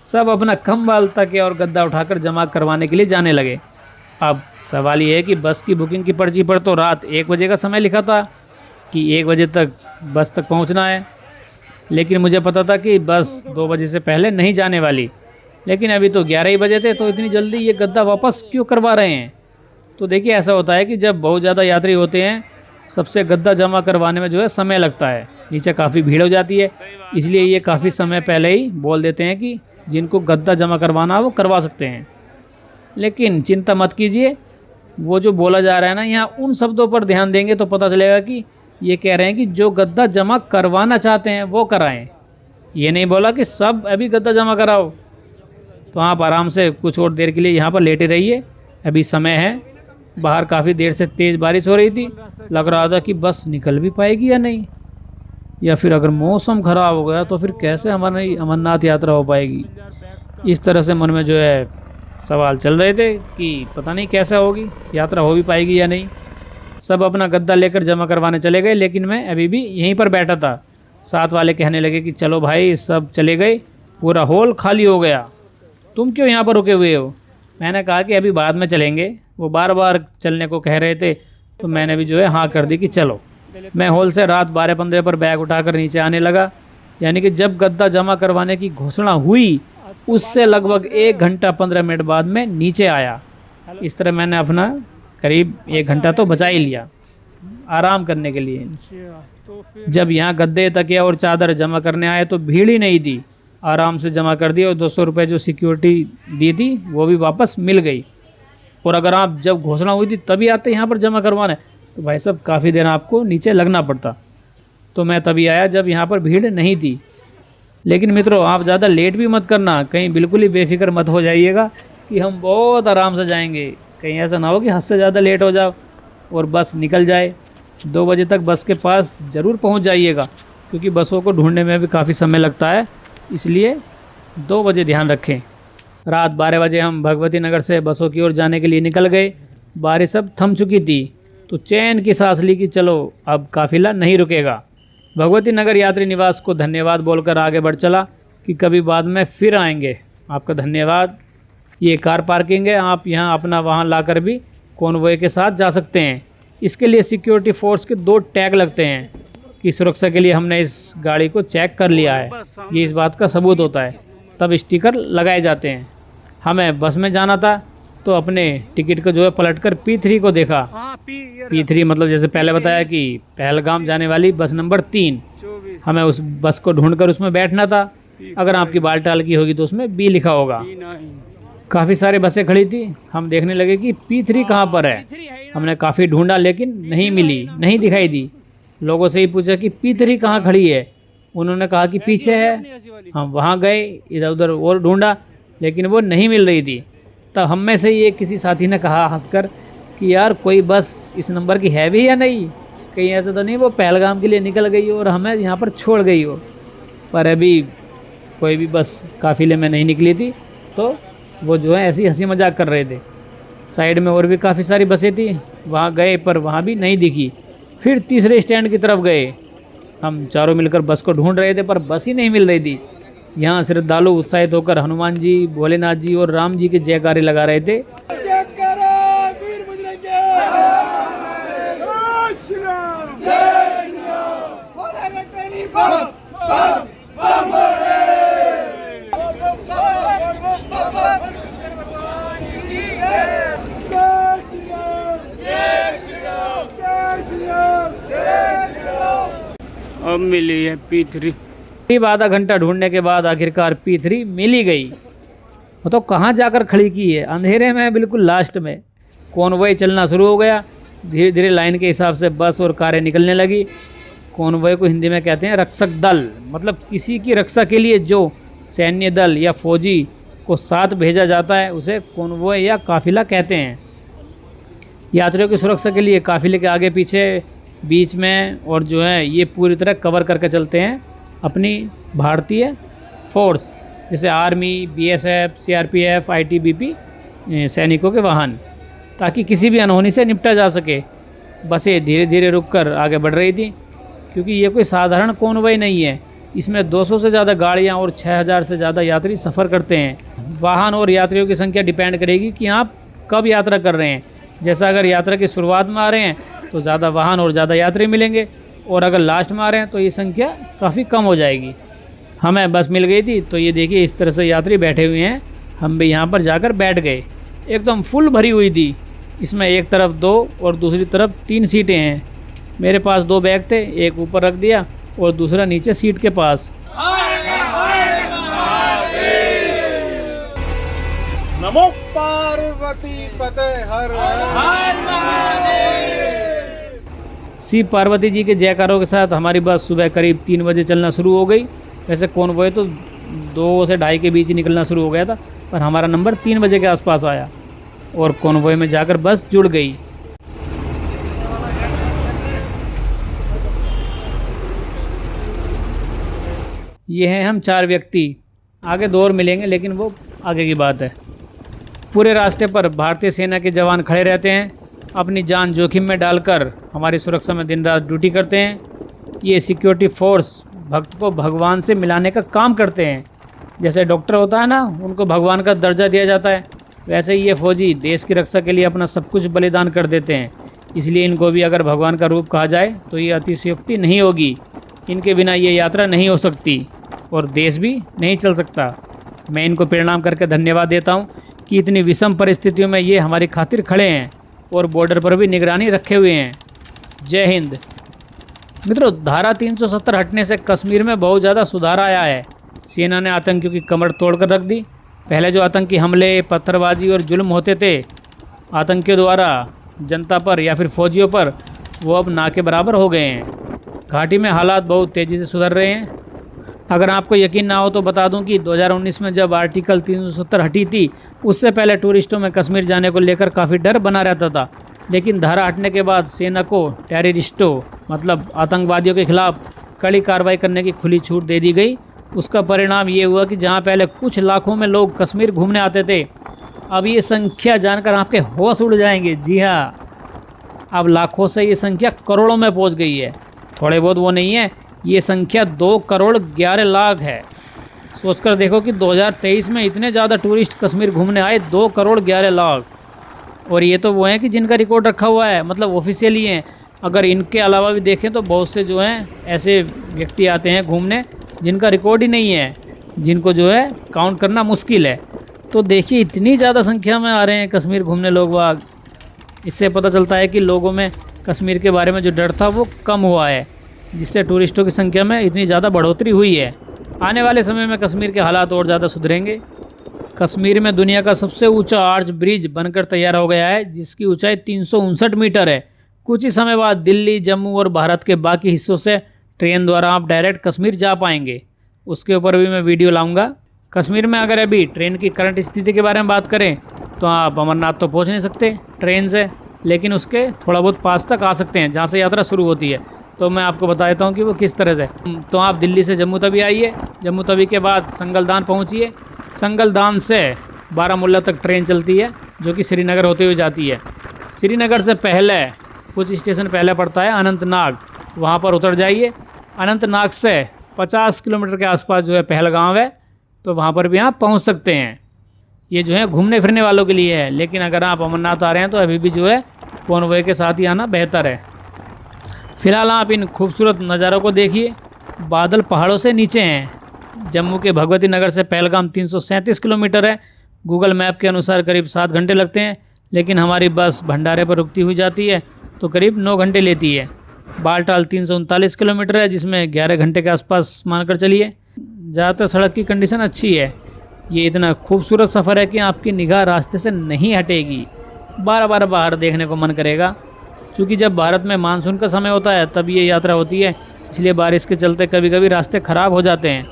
सब अपना कंबल तकिया और गद्दा उठाकर जमा करवाने के लिए जाने लगे। अब सवाल ये है कि बस की बुकिंग की पर्ची पर तो रात 1 बजे का समय लिखा था कि 1 बजे तक बस तक पहुंचना है, लेकिन मुझे पता था कि बस 2 बजे से पहले नहीं जाने वाली। लेकिन अभी तो 11 ही बजे थे, तो इतनी जल्दी ये गद्दा वापस क्यों करवा रहे हैं? तो देखिए, ऐसा होता है कि जब बहुत ज़्यादा यात्री होते हैं, सबसे गद्दा जमा करवाने में जो है समय लगता है, नीचे काफ़ी भीड़ हो जाती है, इसलिए ये काफ़ी समय पहले ही बोल देते हैं कि जिनको गद्दा जमा करवाना वो करवा सकते हैं। लेकिन चिंता मत कीजिए, वो जो बोला जा रहा है ना, यहाँ उन शब्दों पर ध्यान देंगे तो पता चलेगा कि ये कह रहे हैं कि जो गद्दा जमा करवाना चाहते हैं वो कराएं। ये नहीं बोला कि सब अभी गद्दा जमा कराओ। तो आप आराम से कुछ और देर के लिए यहाँ पर लेटे रहिए, अभी समय है। बाहर काफ़ी देर से तेज़ बारिश हो रही थी, लग रहा था कि बस निकल भी पाएगी या नहीं, या फिर अगर मौसम ख़राब हो गया तो फिर कैसे हमारी अमरनाथ यात्रा हो पाएगी। इस तरह से मन में जो है सवाल चल रहे थे कि पता नहीं कैसा होगी, यात्रा हो भी पाएगी या नहीं। सब अपना गद्दा लेकर जमा करवाने चले गए, लेकिन मैं अभी भी यहीं पर बैठा था। साथ वाले कहने लगे कि चलो भाई, सब चले गए, पूरा हॉल खाली हो गया, तुम क्यों यहाँ पर रुके हुए हो? मैंने कहा कि अभी बाद में चलेंगे। वो बार बार चलने को कह रहे थे, तो मैंने भी जो है हाँ कर दी कि चलो। मैं हॉल से रात 12:15 पर बैग उठाकर नीचे आने लगा, यानी कि जब गद्दा जमा करवाने की घोषणा हुई उससे लगभग 1 घंटा 15 मिनट बाद में नीचे आया। इस तरह मैंने अपना करीब 1 घंटा तो बचा ही लिया आराम करने के लिए। जब यहाँ गद्दे, तकिया और चादर जमा करने आए तो भीड़ ही नहीं थी, आराम से जमा कर दिए और 200 रुपये जो सिक्योरिटी दी थी वो भी वापस मिल गई। और अगर आप जब घोषणा हुई थी तभी आते यहाँ पर जमा करवाने, तो भाई साहब काफ़ी देर आपको नीचे लगना पड़ता। तो मैं तभी आया जब यहाँ पर भीड़ नहीं थी। लेकिन मित्रों, आप ज़्यादा लेट भी मत करना, कहीं बिल्कुल ही बेफिक्र मत हो जाइएगा कि हम बहुत आराम से जाएंगे। कहीं ऐसा ना हो कि हद से ज़्यादा लेट हो जाओ और बस निकल जाए। 2 बजे तक बस के पास ज़रूर पहुंच जाइएगा, क्योंकि बसों को ढूंढने में भी काफ़ी समय लगता है, इसलिए 2 बजे ध्यान रखें। रात 12 बजे हम भगवती नगर से बसों की ओर जाने के लिए निकल गए। बारिश अब थम चुकी थी, तो चैन की सांस ली कि चलो अब काफिला नहीं रुकेगा। भगवती नगर यात्री निवास को धन्यवाद बोलकर आगे बढ़ चला कि कभी बाद में फिर आएंगे। आपका धन्यवाद। ये कार पार्किंग है, आप यहाँ अपना वाहन लाकर भी कॉन्वॉय के साथ जा सकते हैं। इसके लिए सिक्योरिटी फोर्स के 2 टैग लगते हैं कि सुरक्षा के लिए हमने इस गाड़ी को चेक कर लिया है, ये इस बात का सबूत होता है। तब स्टिकर लगाए जाते हैं। हमें बस में जाना था, तो अपने टिकट को जो है पलटकर P3 को देखा। P3 मतलब जैसे पहले बताया कि पहलगाम जाने वाली बस नंबर 3। हमें उस बस को ढूंढकर उसमें बैठना था। अगर आपकी बालटाल की होगी तो उसमें B लिखा होगा। काफ़ी सारी बसें खड़ी थी। हम देखने लगे कि P3 कहाँ पर है। हमने काफ़ी ढूंढा लेकिन नहीं मिली, नहीं दिखाई दी। लोगों से ही पूछा कि P3 कहाँ खड़ी है। उन्होंने कहा कि पीछे है। हम वहाँ गए, इधर उधर और ढूंढा, लेकिन वो नहीं मिल रही थी। तब हम में से ही एक किसी साथी ने कहा हंसकर कि यार कोई बस इस नंबर की है भी या नहीं, कहीं ऐसा तो नहीं वो पहलगाम के लिए निकल गई हो और हमें यहाँ पर छोड़ गई हो। पर अभी कोई भी बस काफ़िले में नहीं निकली थी, तो वो जो है ऐसी हंसी मजाक कर रहे थे। साइड में और भी काफ़ी सारी बसें थी, वहाँ गए पर वहाँ भी नहीं दिखी। फिर तीसरे स्टैंड की तरफ गए। हम चारों मिलकर बस को ढूंढ रहे थे पर बस ही नहीं मिल रही थी। यहाँ श्रद्धालु उत्साहित होकर हनुमान जी, भोलेनाथ जी और राम जी के जयकारे लगा रहे थे। अब मिली है P3। करीब आधा घंटा ढूंढने के बाद आखिरकार P3 मिली गई। वो तो कहाँ जाकर खड़ी की है, अंधेरे में, बिल्कुल लास्ट में। कॉन्वॉय चलना शुरू हो गया। धीरे धीरे लाइन के हिसाब से बस और कारें निकलने लगी। कॉन्वॉय को हिंदी में कहते हैं रक्षक दल, मतलब किसी की रक्षा के लिए जो सैन्य दल या फौजी को साथ भेजा जाता है उसे कॉन्वॉय या काफिला कहते हैं। यात्रियों की सुरक्षा के लिए काफिले के आगे पीछे, बीच में और जो है ये पूरी तरह कवर करके चलते हैं अपनी भारतीय फोर्स, जैसे आर्मी, BSF, CRPF, ITBP सैनिकों के वाहन, ताकि किसी भी अनहोनी से निपटा जा सके। बसें धीरे धीरे रुककर आगे बढ़ रही थी, क्योंकि ये कोई साधारण कॉन्वॉय नहीं है। इसमें 200 से ज़्यादा गाड़ियाँ और 6000 से ज़्यादा यात्री सफ़र करते हैं। वाहन और यात्रियों की संख्या डिपेंड करेगी कि आप कब यात्रा कर रहे हैं। जैसा अगर यात्रा की शुरुआत में आ रहे हैं तो ज़्यादा वाहन और ज़्यादा यात्री मिलेंगे, और अगर लास्ट में आ रहे हैं तो ये संख्या काफ़ी कम हो जाएगी। हमें बस मिल गई थी, तो ये देखिए इस तरह से यात्री बैठे हुए हैं। हम भी यहाँ पर जाकर बैठ गए। एकदम फुल भरी हुई थी। इसमें एक तरफ 2 और दूसरी तरफ 3 सीटें हैं। मेरे पास 2 बैग थे, एक ऊपर रख दिया और दूसरा नीचे सीट के पास। नमो पार्वती पते हर शिव पार्वती जी के जयकारों के साथ हमारी बस सुबह करीब 3 बजे चलना शुरू हो गई। वैसे कॉन्वॉय तो 2 से 2:30 के बीच ही निकलना शुरू हो गया था, पर हमारा नंबर 3 बजे के आसपास आया और कॉन्वॉय में जाकर बस जुड़ गई। ये हैं हम 4 व्यक्ति। आगे 2 और मिलेंगे, लेकिन वो आगे की बात है। पूरे रास्ते पर भारतीय सेना के जवान खड़े रहते हैं, अपनी जान जोखिम में डालकर हमारी सुरक्षा में दिन रात ड्यूटी करते हैं। ये सिक्योरिटी फोर्स भक्त को भगवान से मिलाने का काम करते हैं। जैसे डॉक्टर होता है ना, उनको भगवान का दर्जा दिया जाता है, वैसे ही ये फौजी देश की रक्षा के लिए अपना सब कुछ बलिदान कर देते हैं। इसलिए इनको भी अगर भगवान का रूप कहा जाए तो ये अतिशयोक्ति नहीं होगी। इनके बिना ये यात्रा नहीं हो सकती और देश भी नहीं चल सकता। मैं इनको प्रणाम करके धन्यवाद देता हूँ कि इतनी विषम परिस्थितियों में ये हमारी खातिर खड़े हैं और बॉर्डर पर भी निगरानी रखे हुए हैं। जय हिंद। मित्रों, धारा 370 हटने से कश्मीर में बहुत ज़्यादा सुधार आया है। सेना ने आतंकियों की कमर तोड़कर रख दी। पहले जो आतंकी हमले, पत्थरबाजी और जुल्म होते थे आतंकियों द्वारा जनता पर या फिर फौजियों पर, वो अब ना के बराबर हो गए हैं। घाटी में हालात बहुत तेज़ी से सुधर रहे हैं। अगर आपको यकीन ना हो तो बता दूं कि 2019 में जब आर्टिकल 370 हटी थी, उससे पहले टूरिस्टों में कश्मीर जाने को लेकर काफ़ी डर बना रहता था। लेकिन धारा हटने के बाद सेना को टेररिस्टों मतलब आतंकवादियों के खिलाफ कड़ी कार्रवाई करने की खुली छूट दे दी गई। उसका परिणाम ये हुआ कि जहां पहले कुछ लाखों में लोग कश्मीर घूमने आते थे, अब ये संख्या जानकर आपके होश उड़ जाएंगे। जी हाँ, अब लाखों से ये संख्या करोड़ों में पहुंच गई है। थोड़े बहुत वो नहीं है, ये संख्या 2 करोड़ 11 लाख है। सोचकर देखो कि 2023 में इतने ज़्यादा टूरिस्ट कश्मीर घूमने आए, 2 करोड़ 11 लाख। और ये तो वो हैं कि जिनका रिकॉर्ड रखा हुआ है, मतलब ऑफिशियली हैं। अगर इनके अलावा भी देखें तो बहुत से जो हैं ऐसे व्यक्ति आते हैं घूमने जिनका रिकॉर्ड ही नहीं है, जिनको जो है काउंट करना मुश्किल है। तो देखिए इतनी ज़्यादा संख्या में आ रहे हैं कश्मीर घूमने लोग बाग। इससे पता चलता है कि लोगों में कश्मीर के बारे में जो डर था वो कम हुआ है, जिससे टूरिस्टों की संख्या में इतनी ज़्यादा बढ़ोतरी हुई है। आने वाले समय में कश्मीर के हालात और ज़्यादा सुधरेंगे। कश्मीर में दुनिया का सबसे ऊंचा आर्च ब्रिज बनकर तैयार हो गया है, जिसकी ऊंचाई 359 मीटर है। कुछ ही समय बाद दिल्ली, जम्मू और भारत के बाकी हिस्सों से ट्रेन द्वारा आप डायरेक्ट कश्मीर जा पाएंगे। उसके ऊपर भी मैं वीडियो लाऊंगा। कश्मीर में अगर अभी ट्रेन की करंट स्थिति के बारे में बात करें तो आप अमरनाथ तो पहुंच नहीं सकते ट्रेन से, लेकिन उसके थोड़ा बहुत पास तक आ सकते हैं जहां से यात्रा शुरू होती है। तो मैं आपको बता देता हूं कि वो किस तरह से। तो आप दिल्ली से जम्मू तवी आइए, जम्मू तवी के बाद संगलदान पहुंचिए। संगलदान से बारामुल्ला तक ट्रेन चलती है जो कि श्रीनगर होते हुए जाती है। श्रीनगर से पहले कुछ स्टेशन पहले पड़ता है अनंतनाग, वहाँ पर उतर जाइए। अनंतनाग से 50 किलोमीटर के आसपास जो है पहलगाम है, तो वहाँ पर भी आप पहुँच सकते हैं। ये जो है घूमने फिरने वालों के लिए है, लेकिन अगर आप अमरनाथ आ रहे हैं तो अभी भी जो है कॉन्वॉय के साथ ही आना बेहतर है। फिलहाल आप इन खूबसूरत नज़ारों को देखिए। बादल पहाड़ों से नीचे हैं। जम्मू के भगवती नगर से पहलगाम 337 किलोमीटर है। गूगल मैप के अनुसार करीब 7 घंटे लगते हैं, लेकिन हमारी बस भंडारे पर रुकती हुई जाती है तो करीब 9 घंटे लेती है। बालटाल 339 किलोमीटर है, जिसमें 11 घंटे के आसपास मानकर चलिए। ज़्यादातर सड़क की कंडीशन अच्छी है। ये इतना खूबसूरत सफ़र है कि आपकी निगाह रास्ते से नहीं हटेगी, बार बार बाहर देखने को मन करेगा। क्योंकि जब भारत में मानसून का समय होता है तब ये यात्रा होती है, इसलिए बारिश के चलते कभी कभी रास्ते ख़राब हो जाते हैं।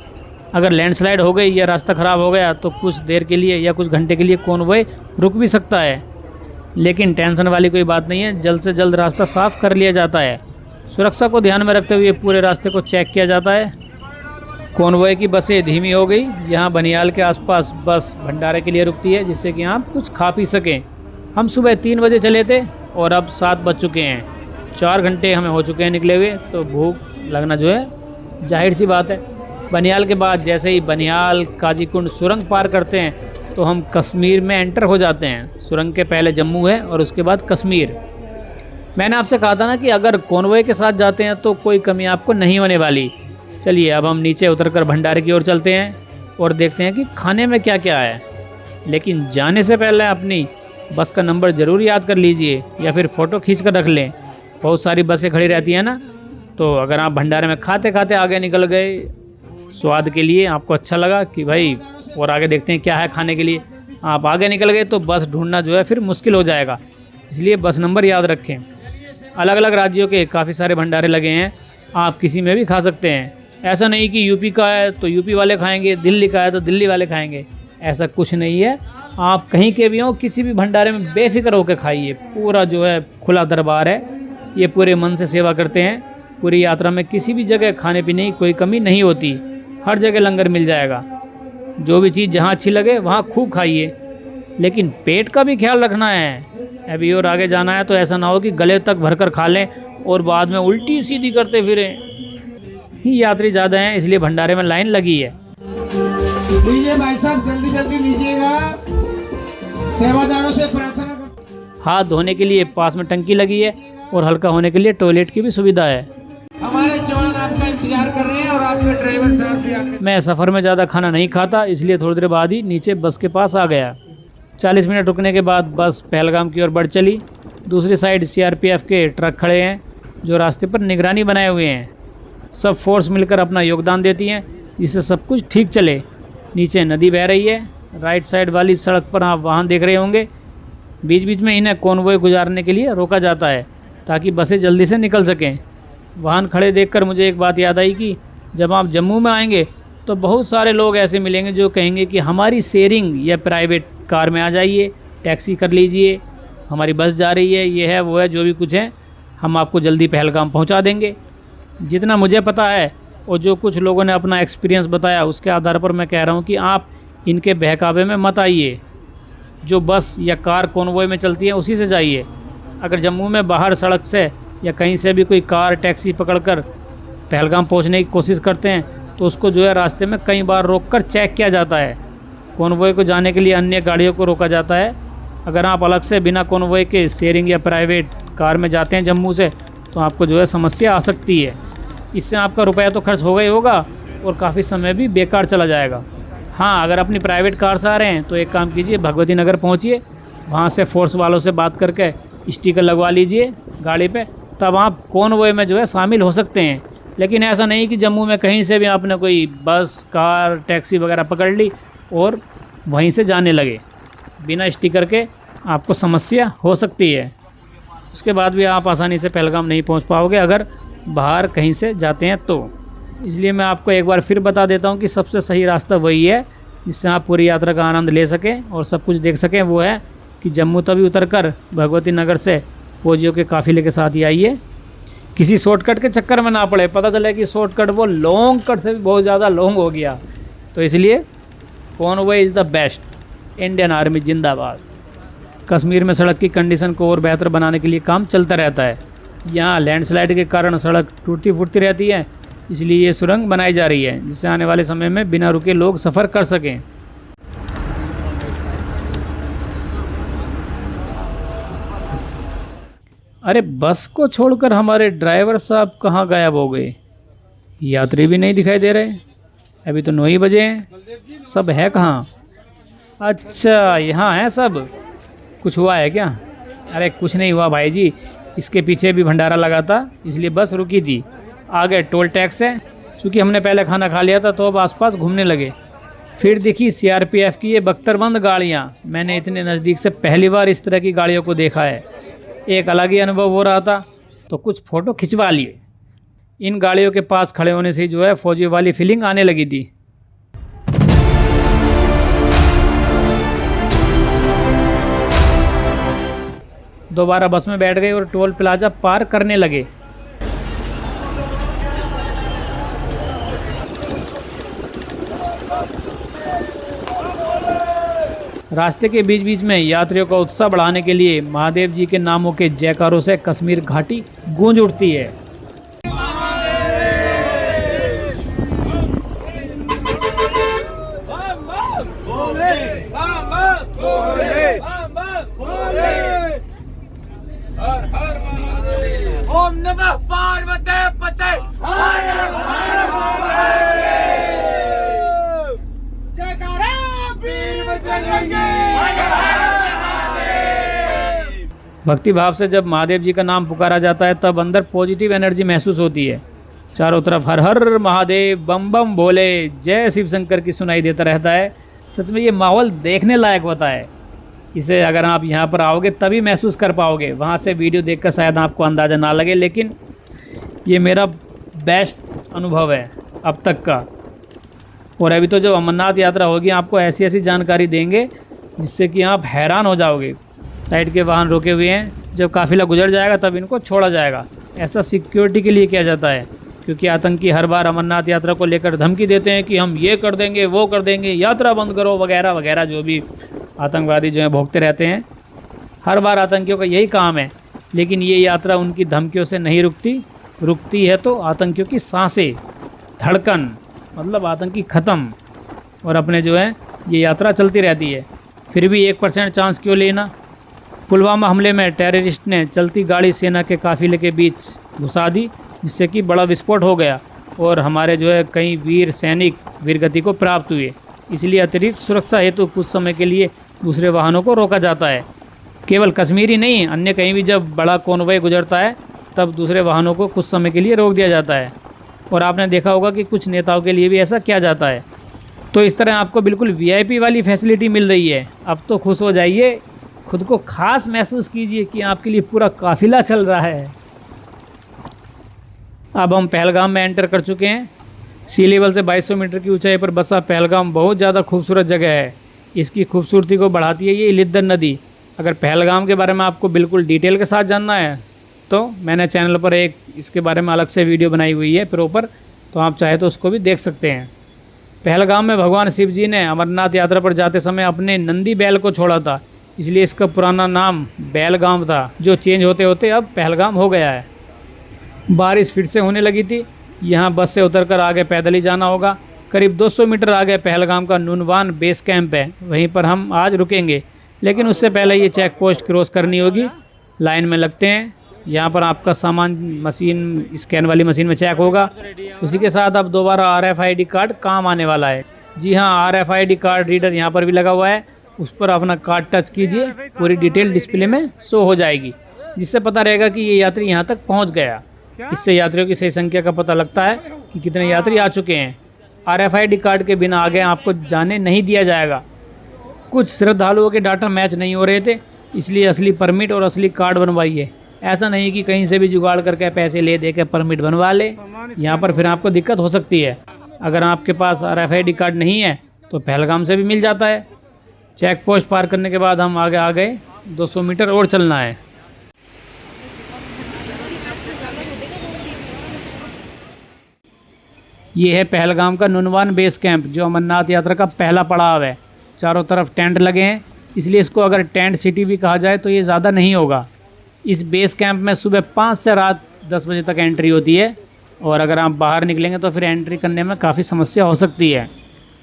अगर लैंडस्लाइड हो गई या रास्ता ख़राब हो गया तो कुछ देर के लिए या कुछ घंटे के लिए कॉन्वॉय रुक भी सकता है, लेकिन टेंशन वाली कोई बात नहीं है। जल्द से जल्द रास्ता साफ़ कर लिया जाता है। सुरक्षा को ध्यान में रखते हुए पूरे रास्ते को चेक किया जाता है। कॉन्वॉय की बसें धीमी हो गई। यहाँ बनियाल के आसपास बस भंडारे के लिए रुकती है, जिससे कि आप कुछ खा पी सकें। हम सुबह 3 बजे चले थे और अब 7 बज चुके हैं। 4 घंटे हमें हो चुके हैं निकले हुए, तो भूख लगना जो है जाहिर सी बात है। बनियाल के बाद जैसे ही बनियाल काजीकुंड सुरंग पार करते हैं तो हम कश्मीर में एंटर हो जाते हैं। सुरंग के पहले जम्मू है और उसके बाद कश्मीर। मैंने आपसे कहा था ना कि अगर कॉन्वॉय के साथ जाते हैं तो कोई कमी आपको नहीं होने वाली। चलिए अब हम नीचे उतरकर भंडारे की ओर चलते हैं और देखते हैं कि खाने में क्या क्या है। लेकिन जाने से पहले अपनी बस का नंबर ज़रूर याद कर लीजिए या फिर फ़ोटो खींच कर रख लें। बहुत सारी बसें खड़ी रहती हैं ना, तो अगर आप भंडारे में खाते खाते आगे निकल गए, स्वाद के लिए आपको अच्छा लगा कि भाई और आगे देखते हैं क्या है खाने के लिए, आप आगे निकल गए तो बस ढूंढना जो है फिर मुश्किल हो जाएगा। इसलिए बस नंबर याद रखें। अलग अलग राज्यों के काफ़ी सारे भंडारे लगे हैं, आप किसी में भी खा सकते हैं। ऐसा नहीं कि यूपी का है तो यूपी वाले खाएंगे, दिल्ली का है तो दिल्ली वाले खाएंगे, ऐसा कुछ नहीं है। आप कहीं के भी हों, किसी भी भंडारे में बेफिक्र होकर खाइए। पूरा जो है खुला दरबार है, ये पूरे मन से सेवा करते हैं। पूरी यात्रा में किसी भी जगह खाने पीने की कोई कमी नहीं होती, हर जगह लंगर मिल जाएगा। जो भी चीज़ जहाँ अच्छी लगे वहाँ खूब खाइए, लेकिन पेट का भी ख्याल रखना है। अभी और आगे जाना है तो ऐसा ना हो कि गले तक भरकर खा लें और बाद में उल्टी सीधी करते फिरें। यात्री ज़्यादा हैं इसलिए भंडारे में लाइन लगी है। लीजिए भाई साहब, जल्दी जल्दी लीजिएगा। सेवादारों से प्रार्थना कर। हाथ धोने के लिए पास में टंकी लगी है और हल्का होने के लिए टॉयलेट की भी सुविधा है। हमारे जवान आपका इंतजार कर रहे हैं और आपके ड्राइवर साहब भी आके। मैं सफ़र में ज़्यादा खाना नहीं खाता, इसलिए थोड़ी देर बाद ही नीचे बस के पास आ गया। 40 मिनट रुकने के बाद बस पहलगाम की ओर बढ़ चली। दूसरी साइड CRPF के ट्रक खड़े हैं जो रास्ते पर निगरानी बनाए हुए हैं। सब फोर्स मिलकर अपना योगदान देती हैं जिससे सब कुछ ठीक चले। नीचे नदी बह रही है। राइट साइड वाली सड़क पर आप वाहन देख रहे होंगे। बीच बीच में इन्हें कॉन्वॉय गुजारने के लिए रोका जाता है ताकि बसें जल्दी से निकल सकें। वाहन खड़े देखकर मुझे एक बात याद आई कि जब आप जम्मू में आएंगे तो बहुत सारे लोग ऐसे मिलेंगे जो कहेंगे कि हमारी शेयरिंग या प्राइवेट कार में आ जाइए, टैक्सी कर लीजिए, हमारी बस जा रही है, ये है वो है, जो भी कुछ है हम आपको जल्दी पहलगाम पहुंचा देंगे। जितना मुझे पता है और जो कुछ लोगों ने अपना एक्सपीरियंस बताया उसके आधार पर मैं कह रहा हूं कि आप इनके बहकावे में मत आइए। जो बस या कार कॉन्वॉय में चलती है उसी से जाइए। अगर जम्मू में बाहर सड़क से या कहीं से भी कोई कार टैक्सी पकड़कर पहलगाम पहुंचने की कोशिश करते हैं तो उसको जो है रास्ते में कई बार रोककर चेक किया जाता है। कॉन्वॉय को जाने के लिए अन्य गाड़ियों को रोका जाता है। अगर आप अलग से बिना कॉन्वॉय के शेयरिंग या प्राइवेट कार में जाते हैं जम्मू से तो आपको जो है समस्या आ सकती है। इससे आपका रुपया तो खर्च होगा ही होगा और काफ़ी समय भी बेकार चला जाएगा। हाँ, अगर अपनी प्राइवेट कार से आ रहे हैं तो एक काम कीजिए, भगवती नगर पहुँचिए, वहाँ से फोर्स वालों से बात करके स्टिकर लगवा लीजिए गाड़ी पे, तब आप कॉन्वॉय में जो है शामिल हो सकते हैं। लेकिन ऐसा नहीं कि जम्मू में कहीं से भी आपने कोई बस कार टैक्सी वगैरह पकड़ ली और वहीं से जाने लगे। बिना स्टिकर के आपको समस्या हो सकती है। उसके बाद भी आप आसानी से पहलगाम नहीं पहुंच पाओगे अगर बाहर कहीं से जाते हैं तो। इसलिए मैं आपको एक बार फिर बता देता हूं कि सबसे सही रास्ता वही है जिससे आप पूरी यात्रा का आनंद ले सकें और सब कुछ देख सकें। वो है कि जम्मू तभी उतरकर भगवती नगर से फौजियों के काफ़िले के साथ ही आइए। किसी शॉर्टकट के चक्कर में ना पड़े, पता चले कि शॉर्टकट वो लॉन्ग कट से भी बहुत ज़्यादा लॉन्ग हो गया। तो इसलिए convoy is the best. Indian army जिंदाबाद। कश्मीर में सड़क की कंडीशन को और बेहतर बनाने के लिए काम चलता रहता है। यहाँ लैंडस्लाइड के कारण सड़क टूटती फूटती रहती है, इसलिए ये सुरंग बनाई जा रही है जिससे आने वाले समय में बिना रुके लोग सफ़र कर सकें। अरे बस को छोड़कर हमारे ड्राइवर साहब कहाँ गायब हो गए? यात्री भी नहीं दिखाई दे रहे। अभी तो 9 ही बजे हैं, सब है कहाँ? अच्छा, यहाँ है सब। कुछ हुआ है क्या? अरे कुछ नहीं हुआ भाई जी, इसके पीछे भी भंडारा लगा था इसलिए बस रुकी थी। आगे टोल टैक्स है, चूँकि हमने पहले खाना खा लिया था तो अब आसपास घूमने लगे। फिर दिखी CRPF की ये बख्तरबंद गाड़ियाँ। मैंने इतने नज़दीक से पहली बार इस तरह की गाड़ियों को देखा है। एक अलग ही अनुभव हो रहा था तो कुछ फ़ोटो खिंचवा लिए। इन गाड़ियों के पास खड़े होने से जो है फौजी वाली फीलिंग आने लगी थी। दोबारा बस में बैठ गए और टोल प्लाजा पार करने लगे। रास्ते के बीच बीच में यात्रियों का उत्साह बढ़ाने के लिए महादेव जी के नामों के जयकारों से कश्मीर घाटी गूंज उठती है। ओम नमः पार्वती पते हर हर महादेव। जयकारा वीर बजरंगी। भक्ति भाव से जब महादेव जी का नाम पुकारा जाता है तब अंदर पॉजिटिव एनर्जी महसूस होती है। चारों तरफ हर हर महादेव, बम बम भोले, जय शिव शंकर की सुनाई देता रहता है। सच में ये माहौल देखने लायक होता है। इसे अगर आप यहाँ पर आओगे तभी महसूस कर पाओगे। वहाँ से वीडियो देखकर शायद आपको अंदाज़ा ना लगे, लेकिन ये मेरा बेस्ट अनुभव है अब तक का। और अभी तो जब अमरनाथ यात्रा होगी आपको ऐसी ऐसी जानकारी देंगे जिससे कि आप हैरान हो जाओगे। साइड के वाहन रोके हुए हैं, जब काफ़िला गुजर जाएगा तब इनको छोड़ा जाएगा। ऐसा सिक्योरिटी के लिए किया जाता है क्योंकि आतंकी हर बार अमरनाथ यात्रा को लेकर धमकी देते हैं कि हम ये कर देंगे, वो कर देंगे, यात्रा बंद करो वगैरह वगैरह। जो भी आतंकवादी जो है भोगते रहते हैं, हर बार आतंकियों का यही काम है। लेकिन ये यात्रा उनकी धमकियों से नहीं रुकती है तो आतंकियों की सांसें, धड़कन, मतलब आतंकी ख़त्म, और अपने जो है ये यात्रा चलती रहती है। फिर भी 1% चांस क्यों लेना? पुलवामा हमले में टेररिस्ट ने चलती गाड़ी सेना के काफ़िले के बीच घुसा दी जिससे कि बड़ा विस्फोट हो गया और हमारे जो है कई वीर सैनिक वीरगति को प्राप्त हुए। इसलिए अतिरिक्त सुरक्षा हेतु कुछ समय के लिए दूसरे वाहनों को रोका जाता है। केवल कश्मीरी नहीं, अन्य कहीं भी जब बड़ा कॉन्वॉय गुजरता है तब दूसरे वाहनों को कुछ समय के लिए रोक दिया जाता है। और आपने देखा होगा कि कुछ नेताओं के लिए भी ऐसा किया जाता है। तो इस तरह आपको बिल्कुल VIP वाली फैसिलिटी मिल रही है। अब तो खुश हो जाइए, खुद को खास महसूस कीजिए कि आपके लिए पूरा काफिला चल रहा है। अब हम पहलगाम में एंटर कर चुके हैं। सी लेवल से 2200 मीटर की ऊंचाई पर बसा पहलगाम बहुत ज़्यादा खूबसूरत जगह है। इसकी खूबसूरती को बढ़ाती है ये इलिद्दर नदी, अगर पहलगाम के बारे में आपको बिल्कुल डिटेल के साथ जानना है तो मैंने चैनल पर एक इसके बारे में अलग से वीडियो बनाई हुई है प्रॉपर, तो आप चाहे तो उसको भी देख सकते हैं। पहलगाम में भगवान शिव जी ने अमरनाथ यात्रा पर जाते समय अपने नंदी बैल को छोड़ा था, इसलिए इसका पुराना नाम बैलगाम था, जो चेंज होते होते अब पहलगाम हो गया है। बारिश फिर से होने लगी थी। यहाँ बस से उतरकर आगे पैदल ही जाना होगा। करीब 200 मीटर आगे पहलगाम का नुनवान बेस कैंप है, वहीं पर हम आज रुकेंगे। लेकिन उससे पहले ये चेक पोस्ट क्रॉस करनी होगी। लाइन में लगते हैं। यहाँ पर आपका सामान मशीन, स्कैन वाली मशीन में चेक होगा। उसी के साथ अब दोबारा RFID कार्ड काम आने वाला है। जी हाँ, RFID कार्ड रीडर यहाँ पर भी लगा हुआ है। उस पर अपना कार्ड टच कीजिए, पूरी डिटेल डिस्प्ले में शो हो जाएगी, जिससे पता रहेगा कि ये यात्री यहाँ तक पहुँच गया। इससे यात्रियों की सही संख्या का पता लगता है कि कितने यात्री आ चुके हैं। RFID कार्ड के बिना आगे आपको जाने नहीं दिया जाएगा। कुछ श्रद्धालुओं के डाटा मैच नहीं हो रहे थे, इसलिए असली परमिट और असली कार्ड बनवाइए। ऐसा नहीं कि कहीं से भी जुगाड़ करके पैसे ले दे के परमिट बनवा ले, यहाँ पर फिर आपको दिक्कत हो सकती है। अगर आपके पास RFID कार्ड नहीं है तो पहलगाम से भी मिल जाता है। चेक पोस्ट पार करने के बाद हम आगे आ गए। 200 मीटर और चलना है। ये है पहलगाम का नुनवान बेस कैंप, जो अमरनाथ यात्रा का पहला पड़ाव है। चारों तरफ टेंट लगे हैं, इसलिए इसको अगर टेंट सिटी भी कहा जाए तो ये ज़्यादा नहीं होगा। इस बेस कैंप में सुबह 5 से रात 10 बजे तक एंट्री होती है, और अगर आप बाहर निकलेंगे तो फिर एंट्री करने में काफ़ी समस्या हो सकती है।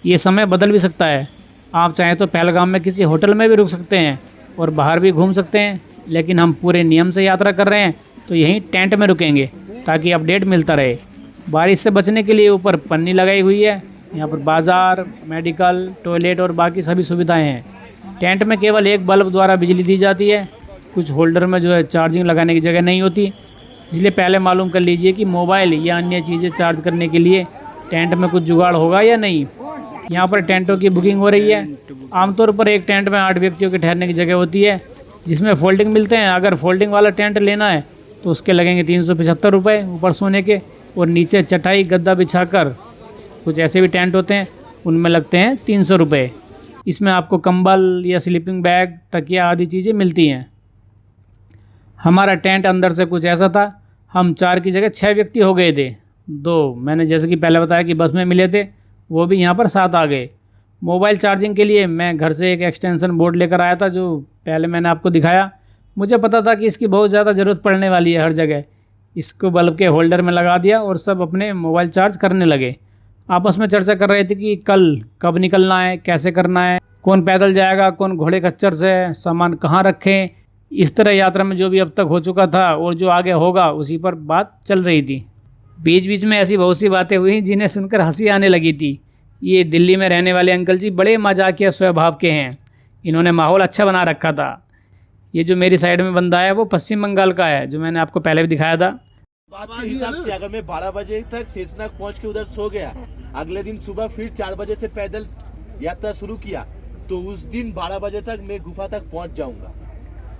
ये समय बदल भी सकता है। आप चाहें तो पहलगाम में किसी होटल में भी रुक सकते हैं और बाहर भी घूम सकते हैं, लेकिन हम पूरे नियम से यात्रा कर रहे हैं तो यहीं टेंट में रुकेंगे ताकि अपडेट मिलता रहे। बारिश से बचने के लिए ऊपर पन्नी लगाई हुई है। यहाँ पर बाज़ार, मेडिकल, टॉयलेट और बाकी सभी सुविधाएं हैं। टेंट में केवल एक बल्ब द्वारा बिजली दी जाती है। कुछ होल्डर में जो है चार्जिंग लगाने की जगह नहीं होती, इसलिए पहले मालूम कर लीजिए कि मोबाइल या अन्य चीज़ें चार्ज करने के लिए टेंट में कुछ जुगाड़ होगा या नहीं। यहाँ पर टेंटों की बुकिंग हो रही है। आमतौर पर एक टेंट में 8 व्यक्तियों के ठहरने की जगह होती है, जिसमें फोल्डिंग मिलते हैं। अगर फोल्डिंग वाला टेंट लेना है तो उसके लगेंगे 375 रुपये ऊपर सोने के, और नीचे चटाई गद्दा बिछाकर कुछ ऐसे भी टेंट होते हैं, उनमें लगते हैं 300 रुपये। इसमें आपको कंबल या स्लीपिंग बैग, तकिया आदि चीज़ें मिलती हैं। हमारा टेंट अंदर से कुछ ऐसा था। हम 4 की जगह 6 व्यक्ति हो गए थे। 2 मैंने जैसे कि पहले बताया कि बस में मिले थे, वो भी यहाँ पर साथ आ गए। मोबाइल चार्जिंग के लिए मैं घर से एक एक्सटेंशन बोर्ड लेकर आया था, जो पहले मैंने आपको दिखाया। मुझे पता था कि इसकी बहुत ज़्यादा ज़रूरत पड़ने वाली है हर जगह। इसको बल्ब के होल्डर में लगा दिया और सब अपने मोबाइल चार्ज करने लगे। आपस में चर्चा कर रहे थे कि कल कब निकलना है, कैसे करना है, कौन पैदल जाएगा, कौन घोड़े खच्चर से, सामान कहाँ रखें। इस तरह यात्रा में जो भी अब तक हो चुका था और जो आगे होगा उसी पर बात चल रही थी। बीच बीच में ऐसी बहुत सी बातें हुई जिन्हें सुनकर हंसी आने लगी थी। ये दिल्ली में रहने वाले अंकल जी बड़े मजाकिया स्वभाव के हैं। इन्होंने माहौल अच्छा बना रखा था। ये जो मेरी साइड में बंदा है वो पश्चिम बंगाल का है, जो मैंने आपको पहले भी दिखाया था। बात के हिसाब से अगर मैं 12 बजे तक शेषनाग पहुंच के उधर सो गया, अगले दिन सुबह फिर 4 बजे से पैदल यात्रा शुरू किया, तो उस दिन 12 बजे तक मैं गुफा तक पहुंच जाऊंगा।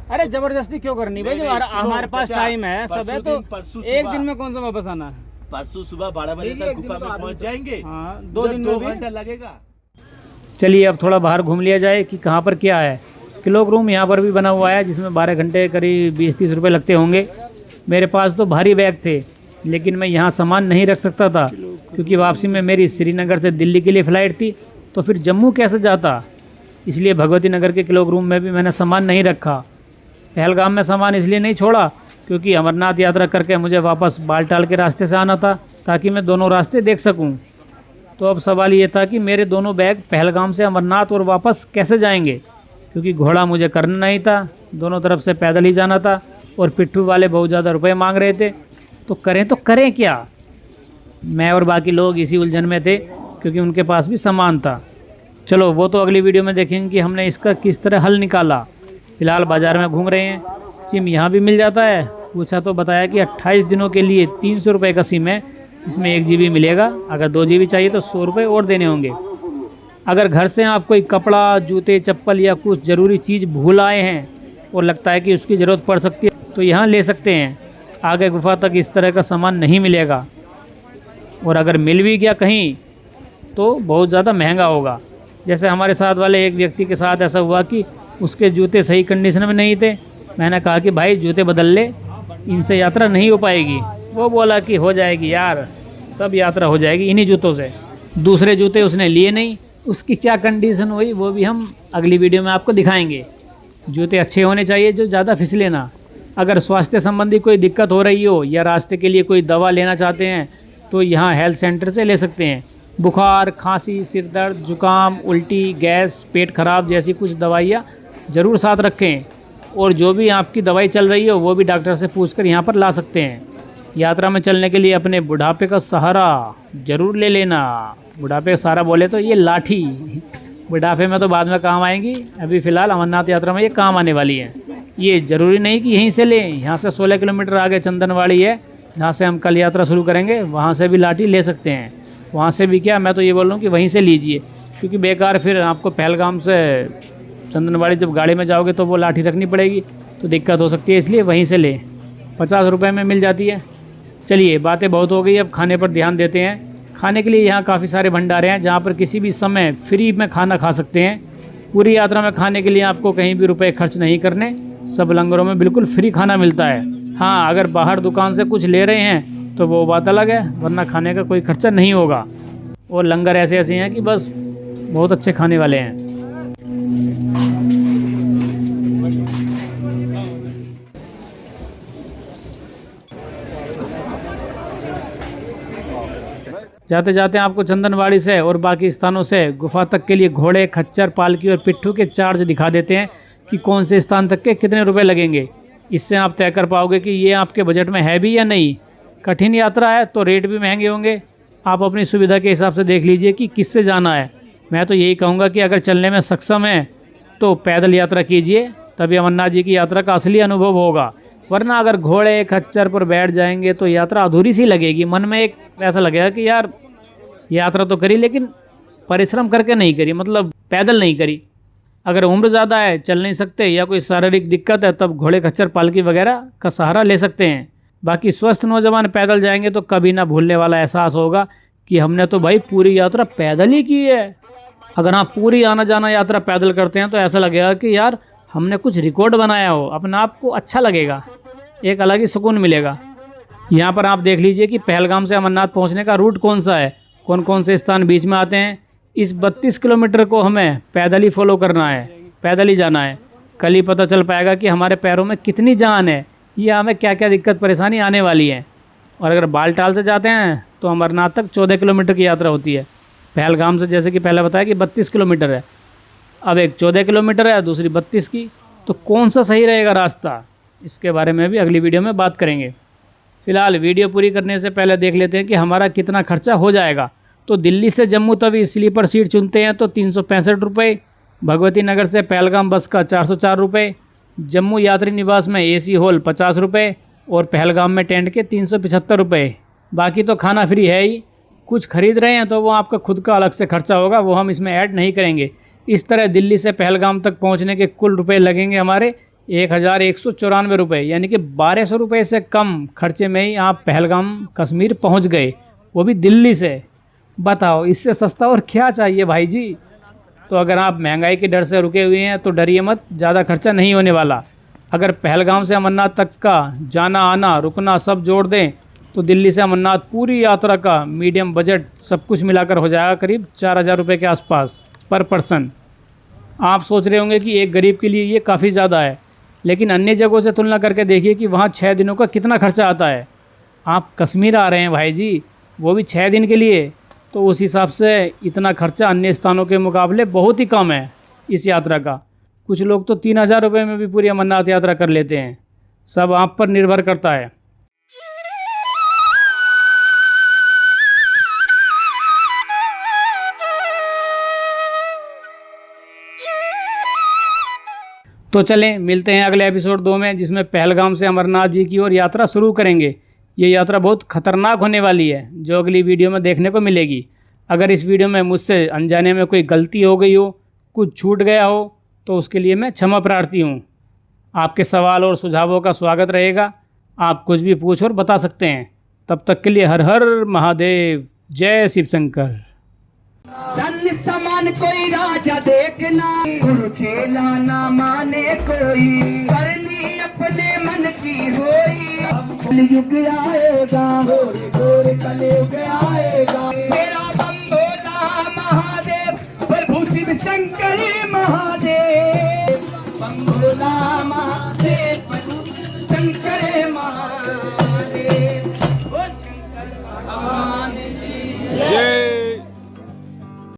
अरे जबरदस्ती क्यों करनी भाई, नहीं, हमारे पास चाचा, टाइम है, सब है, तो परसों एक सुबह- दिन में कौन सा वापस आना है। परसों सुबह 12 बजे तक गुफा में पहुंच जाएंगे। हाँ, 2 उधर दिन 2 में भी। घंटा लगेगा। चलिए अब थोड़ा बाहर घूम लिया जाए कि कहाँ पर क्या है। क्लॉक रूम यहाँ पर भी बना हुआ है, जिसमें 12 घंटे करीब 20-30 रुपये लगते होंगे। मेरे पास तो भारी बैग थे, लेकिन मैं यहाँ सामान नहीं रख सकता था, क्योंकि वापसी में मेरी श्रीनगर से दिल्ली के लिए फ़्लाइट थी, तो फिर जम्मू कैसे जाता। इसलिए भगवती नगर के क्लॉक रूम में भी मैंने सामान नहीं रखा। पहलगाम में सामान इसलिए नहीं छोड़ा क्योंकि अमरनाथ यात्रा करके मुझे वापस बालटाल के रास्ते से आना था, ताकि मैं दोनों रास्ते देख सकूं। तो अब सवाल ये था कि मेरे दोनों बैग पहलगाम से अमरनाथ और वापस कैसे जाएंगे, क्योंकि घोड़ा मुझे करना नहीं था, दोनों तरफ से पैदल ही जाना था, और पिट्ठू वाले बहुत ज़्यादा रुपए मांग रहे थे। तो करें क्या। मैं और बाकी लोग इसी उलझन में थे, क्योंकि उनके पास भी सामान था। चलो वो तो अगली वीडियो में देखेंगे कि हमने इसका किस तरह हल निकाला। फ़िलहाल बाज़ार में घूम रहे हैं। सिम यहाँ भी मिल जाता है। पूछा तो बताया कि 28 दिनों के लिए 300 रुपये का सिम है, इसमें 1 GB मिलेगा। अगर 2 GB चाहिए तो 100 रुपये और देने होंगे। अगर घर से आप कोई कपड़ा, जूते, चप्पल या कुछ ज़रूरी चीज़ भूल आए हैं और लगता है कि उसकी ज़रूरत पड़ सकती है, तो यहाँ ले सकते हैं। आगे गुफा तक इस तरह का सामान नहीं मिलेगा, और अगर मिल भी गया कहीं तो बहुत ज़्यादा महंगा होगा। जैसे हमारे साथ वाले एक व्यक्ति के साथ ऐसा हुआ कि उसके जूते सही कंडीशन में नहीं थे। मैंने कहा कि भाई जूते बदल ले, इनसे यात्रा नहीं हो पाएगी। वो बोला कि हो जाएगी यार, सब यात्रा हो जाएगी इन्हीं जूतों से। दूसरे जूते उसने लिए नहीं, उसकी क्या कंडीशन हुई वो भी हम अगली वीडियो में आपको दिखाएंगे। जूते अच्छे होने चाहिए जो ज़्यादा फिसले ना। अगर स्वास्थ्य संबंधी कोई दिक्कत हो रही हो या रास्ते के लिए कोई दवा लेना चाहते हैं तो यहाँ हेल्थ सेंटर से ले सकते हैं। बुखार, खांसी, सिर दर्द, जुकाम, उल्टी, गैस, पेट खराब जैसी कुछ दवाइयाँ ज़रूर साथ रखें। और जो भी आपकी दवाई चल रही हो वो भी डॉक्टर से पूछकर यहाँ पर ला सकते हैं। यात्रा में चलने के लिए अपने बुढ़ापे का सहारा ज़रूर ले लेना। बुढ़ापे का सहारा बोले तो ये लाठी, बुढ़ापे में तो बाद में काम आएंगी, अभी फ़िलहाल अमरनाथ यात्रा में ये काम आने वाली है। ये ज़रूरी नहीं कि यहीं से लें, यहाँ से 16 किलोमीटर आगे चंदनवाड़ी है जहाँ से हम कल यात्रा शुरू करेंगे, वहाँ से भी लाठी ले सकते हैं। वहाँ से भी क्या, मैं तो ये बोल रहा हूँ कि वहीं से लीजिए, क्योंकि बेकार फिर आपको पहलगाम से चंदनवाड़ी जब गाड़ी में जाओगे तो वो लाठी रखनी पड़ेगी तो दिक्कत हो सकती है, इसलिए वहीं से ले। 50 रुपये में मिल जाती है। चलिए बातें बहुत हो गई, अब खाने पर ध्यान देते हैं। खाने के लिए यहाँ काफ़ी सारे भंडारे हैं जहाँ पर किसी भी समय फ्री में खाना खा सकते हैं। पूरी यात्रा में खाने के लिए आपको कहीं भी रुपए खर्च नहीं करने, सब लंगरों में बिल्कुल फ्री खाना मिलता है। हाँ, अगर बाहर दुकान से कुछ ले रहे हैं तो वो बात अलग है, वरना खाने का कोई खर्चा नहीं होगा। और लंगर ऐसे ऐसे हैं कि बस बहुत अच्छे खाने वाले हैं। जाते जाते आपको चंदनवाड़ी से और बाकी स्थानों से गुफा तक के लिए घोड़े, खच्चर, पालकी और पिट्ठू के चार्ज दिखा देते हैं कि कौन से स्थान तक के कितने रुपए लगेंगे। इससे आप तय कर पाओगे कि ये आपके बजट में है भी या नहीं। कठिन यात्रा है तो रेट भी महंगे होंगे। आप अपनी सुविधा के हिसाब से देख लीजिए कि किससे जाना है। मैं तो यही कहूँगा कि अगर चलने में सक्षम है तो पैदल यात्रा कीजिए, तभी अमरनाथ जी की यात्रा का असली अनुभव होगा। वरना अगर घोड़े, खच्चर पर बैठ जाएंगे तो यात्रा अधूरी सी लगेगी। मन में एक ऐसा लगेगा कि यार यात्रा तो करी लेकिन परिश्रम करके नहीं करी, मतलब पैदल नहीं करी। अगर उम्र ज़्यादा है, चल नहीं सकते या कोई शारीरिक दिक्कत है, तब घोड़े, खच्चर, पालकी वगैरह का सहारा ले सकते हैं। बाकी स्वस्थ नौजवान पैदल जाएंगे तो कभी ना भूलने वाला एहसास होगा कि हमने तो भाई पूरी यात्रा पैदल ही की है। अगर आप पूरी आना जाना यात्रा पैदल करते हैं तो ऐसा लगेगा कि यार हमने कुछ रिकॉर्ड बनाया हो, अपना आप को अच्छा लगेगा, एक अलग ही सुकून मिलेगा। यहाँ पर आप देख लीजिए कि पहलगाम से अमरनाथ पहुँचने का रूट कौन सा है, कौन कौन से स्थान बीच में आते हैं। इस 32 किलोमीटर को हमें पैदल ही फॉलो करना है, पैदल ही जाना है। कल ही पता चल पाएगा कि हमारे पैरों में कितनी जान है, या हमें क्या क्या दिक्कत परेशानी आने वाली है। और अगर बालटाल से जाते हैं तो अमरनाथ तक 14 किलोमीटर की यात्रा होती है। पहलगाम से जैसे कि पहले बताया कि 32 किलोमीटर है, अब एक 14 किलोमीटर है, दूसरी 32 की। तो कौन सा सही रहेगा रास्ता, इसके बारे में भी अगली वीडियो में बात करेंगे। फ़िलहाल वीडियो पूरी करने से पहले देख लेते हैं कि हमारा कितना खर्चा हो जाएगा। तो दिल्ली से जम्मू तवी स्लीपर सीट चुनते हैं तो 365 रुपये, भगवती नगर से पहलगाम बस का 404 रुपये, जम्मू यात्री निवास में एसी हॉल 50 रुपये और पहलगाम में टेंट के 375 रुपये। बाकी तो खाना फ्री है ही। कुछ खरीद रहे हैं तो वो आपका खुद का अलग से खर्चा होगा, वो हम इसमें ऐड नहीं करेंगे। इस तरह दिल्ली से पहलगाम तक पहुंचने के कुल रुपए लगेंगे हमारे 1194 रुपये, यानी कि 1200 रुपये से कम खर्चे में ही आप पहलगाम कश्मीर पहुंच गए, वो भी दिल्ली से। बताओ इससे सस्ता और क्या चाहिए भाई जी। तो अगर आप महंगाई के डर से रुके हुए हैं तो डरिए मत, ज़्यादा खर्चा नहीं होने वाला। अगर पहलगाम से अमरनाथ तक का जाना आना रुकना सब जोड़ दें तो दिल्ली से अमरनाथ पूरी यात्रा का मीडियम बजट सब कुछ मिलाकर हो जाएगा करीब 4000 रुपये के आसपास पर पर्सन। आप सोच रहे होंगे कि एक गरीब के लिए ये काफ़ी ज़्यादा है, लेकिन अन्य जगहों से तुलना करके देखिए कि वहाँ 6 दिनों का कितना खर्चा आता है। आप कश्मीर आ रहे हैं भाई जी, वो भी 6 दिन के लिए, तो उस हिसाब से इतना खर्चा अन्य स्थानों के मुकाबले बहुत ही कम है इस यात्रा का। कुछ लोग तो 3000 रुपये में भी पूरी अमरनाथ यात्रा कर लेते हैं। सब आप पर निर्भर करता है। तो चलें मिलते हैं अगले एपिसोड 2 में, जिसमें पहलगाम से अमरनाथ जी की ओर यात्रा शुरू करेंगे। ये यात्रा बहुत ख़तरनाक होने वाली है, जो अगली वीडियो में देखने को मिलेगी। अगर इस वीडियो में मुझसे अनजाने में कोई गलती हो गई हो, कुछ छूट गया हो, तो उसके लिए मैं क्षमा प्रार्थी हूँ। आपके सवाल और सुझावों का स्वागत रहेगा। आप कुछ भी पूछ और बता सकते हैं। तब तक के लिए हर हर महादेव, जय शिव शंकर। धन समान कोई राजा देखना, गुरु चेला ना माने कोई, करनी अपने मन की होई। कलयुग आएगा, गोरे गोरे कलयुग आएगा। मेरा बम भोला महादेव, प्रभु शिव शंकर महादेव। बम भोला महादेव, प्रभु शंकर महादेव।